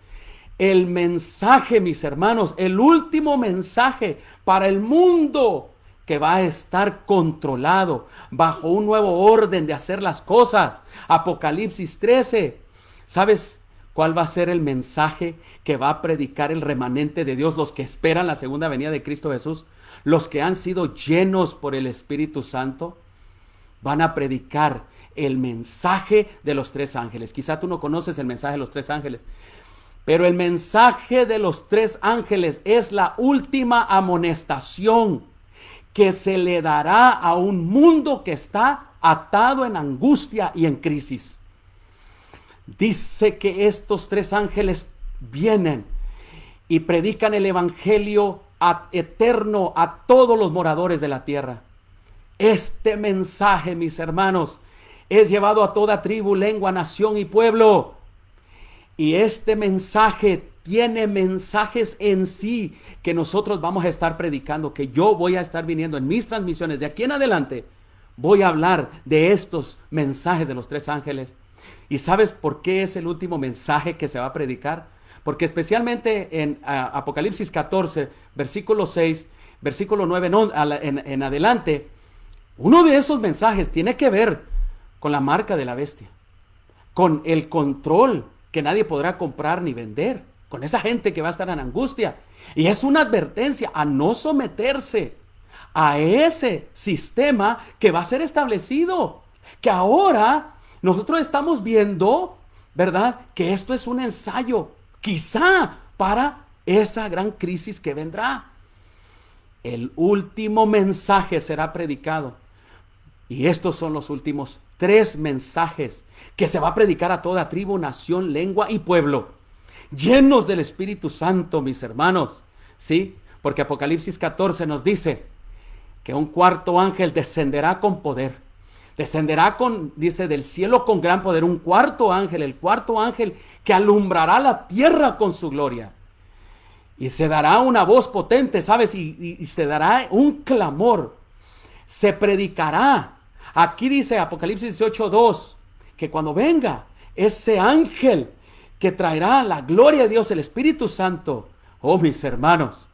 Speaker 1: El mensaje, mis hermanos, el último mensaje para el mundo que va a estar controlado bajo un nuevo orden de hacer las cosas. Apocalipsis 13. ¿Sabes cuál va a ser el mensaje que va a predicar el remanente de Dios? Los que esperan la segunda venida de Cristo Jesús, los que han sido llenos por el Espíritu Santo, van a predicar el mensaje de los tres ángeles. Quizá tú no conoces el mensaje de los tres ángeles, pero el mensaje de los tres ángeles es la última amonestación que se le dará a un mundo que está atado en angustia y en crisis. Dice que estos tres ángeles vienen y predican el evangelio eterno a todos los moradores de la tierra. Este mensaje, mis hermanos, es llevado a toda tribu, lengua, nación y pueblo. Y este mensaje tiene mensajes en sí que nosotros vamos a estar predicando, que yo voy a estar viniendo en mis transmisiones. De aquí en adelante voy a hablar de estos mensajes de los tres ángeles. ¿Y sabes por qué es el último mensaje que se va a predicar? Porque especialmente en Apocalipsis 14, versículo 6, versículo 9 en adelante, uno de esos mensajes tiene que ver con la marca de la bestia, con el control que nadie podrá comprar ni vender, con esa gente que va a estar en angustia. Y es una advertencia a no someterse a ese sistema que va a ser establecido, que ahora nosotros estamos viendo, ¿verdad?, que esto es un ensayo, quizá para esa gran crisis que vendrá. El último mensaje será predicado. Y estos son los últimos 3 mensajes que se va a predicar a toda tribu, nación, lengua y pueblo. llenos del Espíritu Santo, mis hermanos, ¿sí? Porque Apocalipsis 14 nos dice que un cuarto ángel descenderá con poder. Descenderá dice, del cielo con gran poder, un cuarto ángel, el cuarto ángel que alumbrará la tierra con su gloria. Y se dará una voz potente, ¿sabes? Y se dará un clamor. Se predicará. Aquí dice Apocalipsis 18:2, que cuando venga ese ángel que traerá la gloria de Dios, el Espíritu Santo, oh mis hermanos,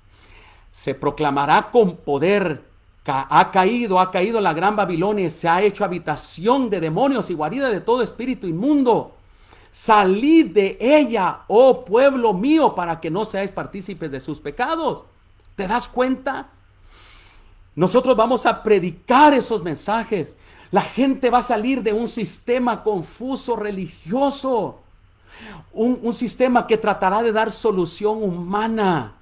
Speaker 1: se proclamará con poder. Ha caído la gran Babilonia, se ha hecho habitación de demonios y guarida de todo espíritu inmundo. Salid de ella, oh pueblo mío, para que no seáis partícipes de sus pecados. ¿Te das cuenta? Nosotros vamos a predicar esos mensajes. La gente va a salir de un sistema confuso religioso, un sistema que tratará de dar solución humana.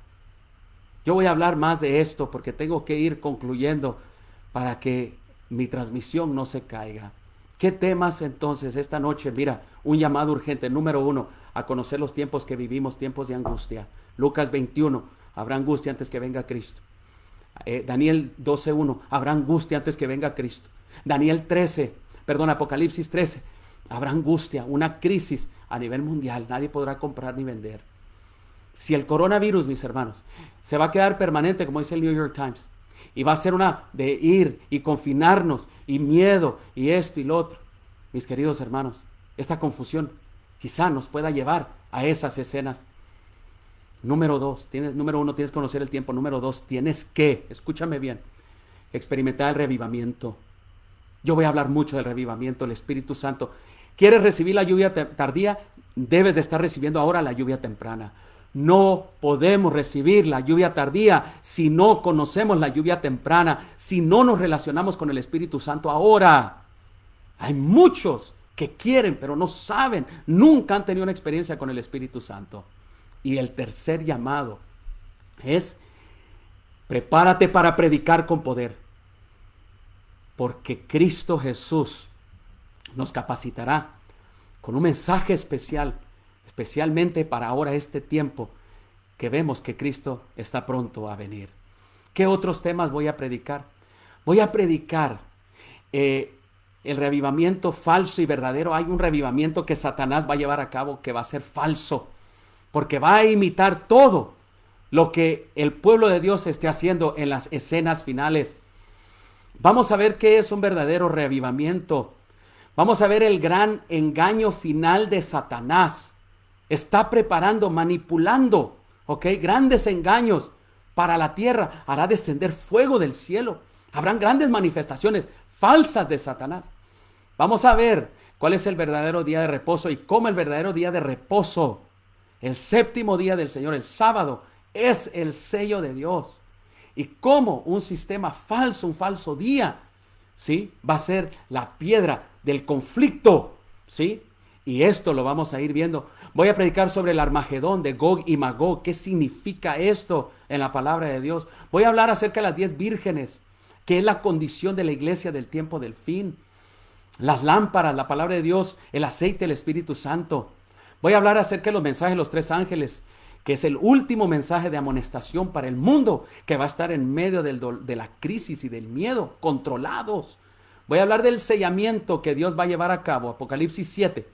Speaker 1: Yo voy a hablar más de esto porque tengo que ir concluyendo para que mi transmisión no se caiga. ¿Qué temas entonces esta noche? Mira, un llamado urgente. Número 1, a conocer los tiempos que vivimos, tiempos de angustia. Lucas 21, habrá angustia antes que venga Cristo. Daniel 12:1, habrá angustia antes que venga Cristo. Apocalipsis 13, habrá angustia, una crisis a nivel mundial. Nadie podrá comprar ni vender. Si el coronavirus, mis hermanos, se va a quedar permanente, como dice el New York Times, y va a ser una de ir y confinarnos, y miedo, y esto y lo otro, mis queridos hermanos, esta confusión quizá nos pueda llevar a esas escenas. Número 1, tienes que conocer el tiempo. Número 2, tienes que, escúchame bien, experimentar el revivamiento. Yo voy a hablar mucho del revivamiento, el Espíritu Santo. ¿Quieres recibir la lluvia tardía? Debes de estar recibiendo ahora la lluvia temprana. No podemos recibir la lluvia tardía si no conocemos la lluvia temprana, si no nos relacionamos con el Espíritu Santo ahora. Hay muchos que quieren, pero no saben, nunca han tenido una experiencia con el Espíritu Santo. Y el tercer llamado es: prepárate para predicar con poder, porque Cristo Jesús nos capacitará con un mensaje especial, especialmente para ahora este tiempo que vemos que Cristo está pronto a venir. ¿Qué otros temas voy a predicar? Voy a predicar el revivamiento falso y verdadero. Hay un revivamiento que Satanás va a llevar a cabo que va a ser falso, porque va a imitar todo lo que el pueblo de Dios esté haciendo en las escenas finales. Vamos a ver qué es un verdadero reavivamiento. Vamos a ver el gran engaño final de Satanás. Está preparando, manipulando, grandes engaños para la tierra. Hará descender fuego del cielo. Habrán grandes manifestaciones falsas de Satanás. Vamos a ver cuál es el verdadero día de reposo y cómo el verdadero día de reposo, el séptimo día del Señor, el sábado, es el sello de Dios. Y cómo un sistema falso, un falso día, ¿sí?, va a ser la piedra del conflicto, ¿sí? Y esto lo vamos a ir viendo. Voy a predicar sobre el Armagedón de Gog y Magog. ¿Qué significa esto en la palabra de Dios? Voy a hablar acerca de las 10 vírgenes, que es la condición de la iglesia del tiempo del fin. Las lámparas, la palabra de Dios, el aceite, el Espíritu Santo. Voy a hablar acerca de los mensajes de los 3 ángeles, que es el último mensaje de amonestación para el mundo, que va a estar en medio de la crisis y del miedo, controlados. Voy a hablar del sellamiento que Dios va a llevar a cabo, Apocalipsis 7,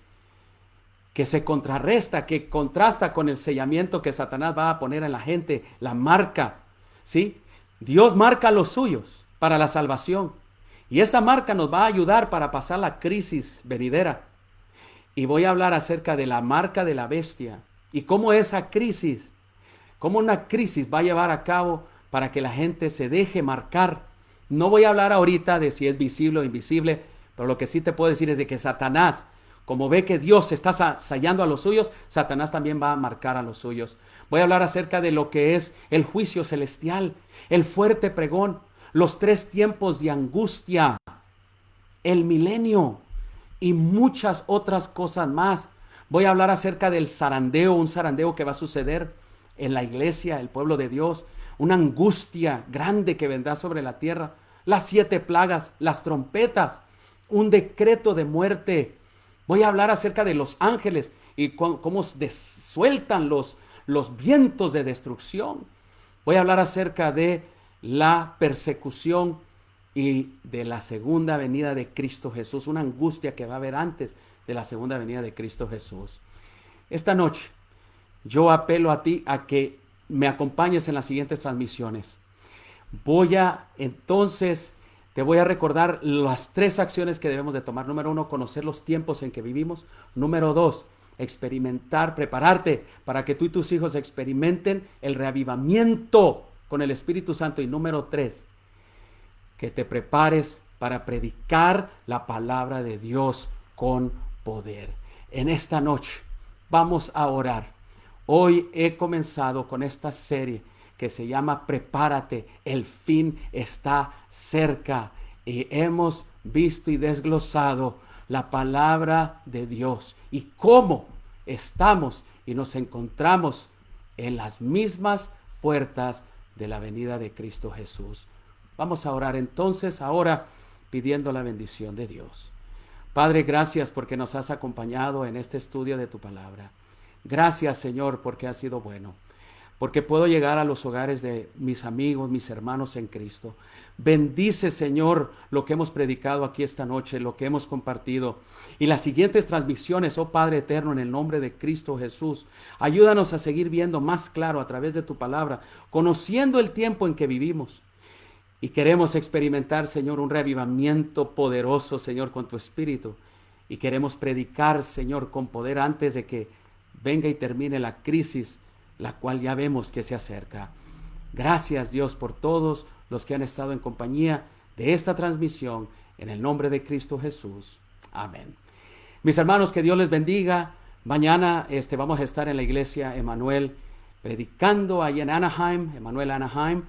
Speaker 1: que se contrarresta, que contrasta con el sellamiento que Satanás va a poner en la gente, la marca, ¿sí? Dios marca a los suyos para la salvación, y esa marca nos va a ayudar para pasar la crisis venidera. Y voy a hablar acerca de la marca de la bestia, y cómo esa crisis, cómo una crisis va a llevar a cabo para que la gente se deje marcar. No voy a hablar ahorita de si es visible o invisible, pero lo que sí te puedo decir es de que Satanás, como ve que Dios está sellando a los suyos, Satanás también va a marcar a los suyos. Voy a hablar acerca de lo que es el juicio celestial, el fuerte pregón, los 3 tiempos de angustia, el milenio y muchas otras cosas más. Voy a hablar acerca del zarandeo, un zarandeo que va a suceder en la iglesia, el pueblo de Dios, una angustia grande que vendrá sobre la tierra, las 7 plagas, las trompetas, un decreto de muerte. Voy a hablar acerca de los ángeles y cómo sueltan los vientos de destrucción. Voy a hablar acerca de la persecución y de la segunda venida de Cristo Jesús, una angustia que va a haber antes de la segunda venida de Cristo Jesús. Esta noche yo apelo a ti a que me acompañes en las siguientes transmisiones. Te voy a recordar las 3 acciones que debemos de tomar. Número 1, conocer los tiempos en que vivimos. Número 2, experimentar, prepararte para que tú y tus hijos experimenten el reavivamiento con el Espíritu Santo. Y número 3, que te prepares para predicar la palabra de Dios con poder. En esta noche vamos a orar. Hoy he comenzado con esta serie que se llama Prepárate, el fin está cerca. Y hemos visto y desglosado la palabra de Dios y cómo estamos y nos encontramos en las mismas puertas de la venida de Cristo Jesús. Vamos a orar entonces ahora pidiendo la bendición de Dios. Padre, gracias porque nos has acompañado en este estudio de tu palabra. Gracias, Señor, porque has sido bueno, porque puedo llegar a los hogares de mis amigos, mis hermanos en Cristo. Bendice, Señor, lo que hemos predicado aquí esta noche, lo que hemos compartido y las siguientes transmisiones, oh Padre eterno, en el nombre de Cristo Jesús. Ayúdanos a seguir viendo más claro a través de tu palabra, conociendo el tiempo en que vivimos. Y queremos experimentar, Señor, un reavivamiento poderoso, Señor, con tu Espíritu. Y queremos predicar, Señor, con poder antes de que venga y termine la crisis, la cual ya vemos que se acerca. Gracias, Dios, por todos los que han estado en compañía de esta transmisión, en el nombre de Cristo Jesús. Amén. Mis hermanos, que Dios les bendiga. Mañana vamos a estar en la iglesia Emmanuel, predicando ahí en Anaheim, Emmanuel Anaheim.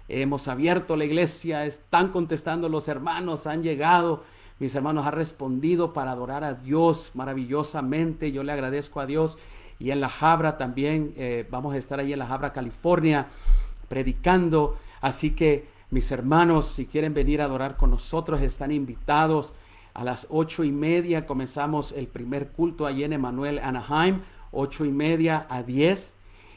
Speaker 1: Hemos abierto la iglesia, están contestando los hermanos, han llegado. Mis hermanos han respondido para adorar a Dios maravillosamente. Yo le agradezco a Dios. Y en La Habra también, vamos a estar ahí en La Habra, California, predicando. Así que mis hermanos, si quieren venir a adorar con nosotros, están invitados. A las 8:30 comenzamos el primer culto allí en Emmanuel, Anaheim, 8:30 a 10.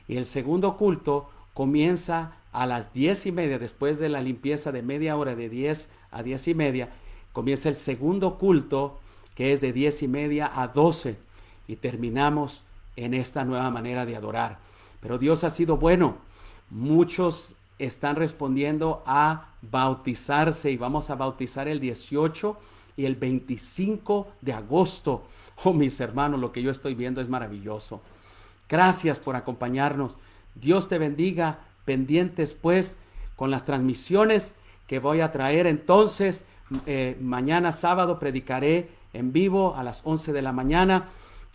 Speaker 1: Y el segundo culto comienza a las 10:30, después de la limpieza de media hora, de 10 a 10:30. Comienza el segundo culto, que es de 10:30 a 12. Y terminamos en esta nueva manera de adorar. Pero Dios ha sido bueno. Muchos están respondiendo a bautizarse y vamos a bautizar el 18 y el 25 de agosto. Oh, mis hermanos, lo que yo estoy viendo es maravilloso. Gracias por acompañarnos. Dios te bendiga. Pendientes pues con las transmisiones que voy a traer. Entonces, mañana sábado predicaré en vivo a las 11 de la mañana.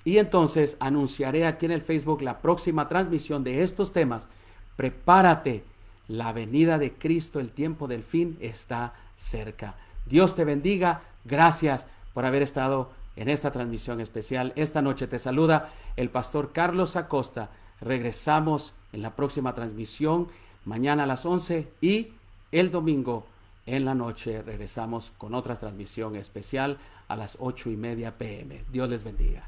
Speaker 1: Y entonces anunciaré aquí en el Facebook la próxima transmisión de estos temas. Prepárate, la venida de Cristo, el tiempo del fin está cerca. Dios te bendiga. Gracias por haber estado en esta transmisión especial. Esta noche te saluda el pastor Carlos Acosta. Regresamos en la próxima transmisión mañana a las 11 y el domingo en la noche regresamos con otra transmisión especial a las 8:30 p.m. Dios les bendiga.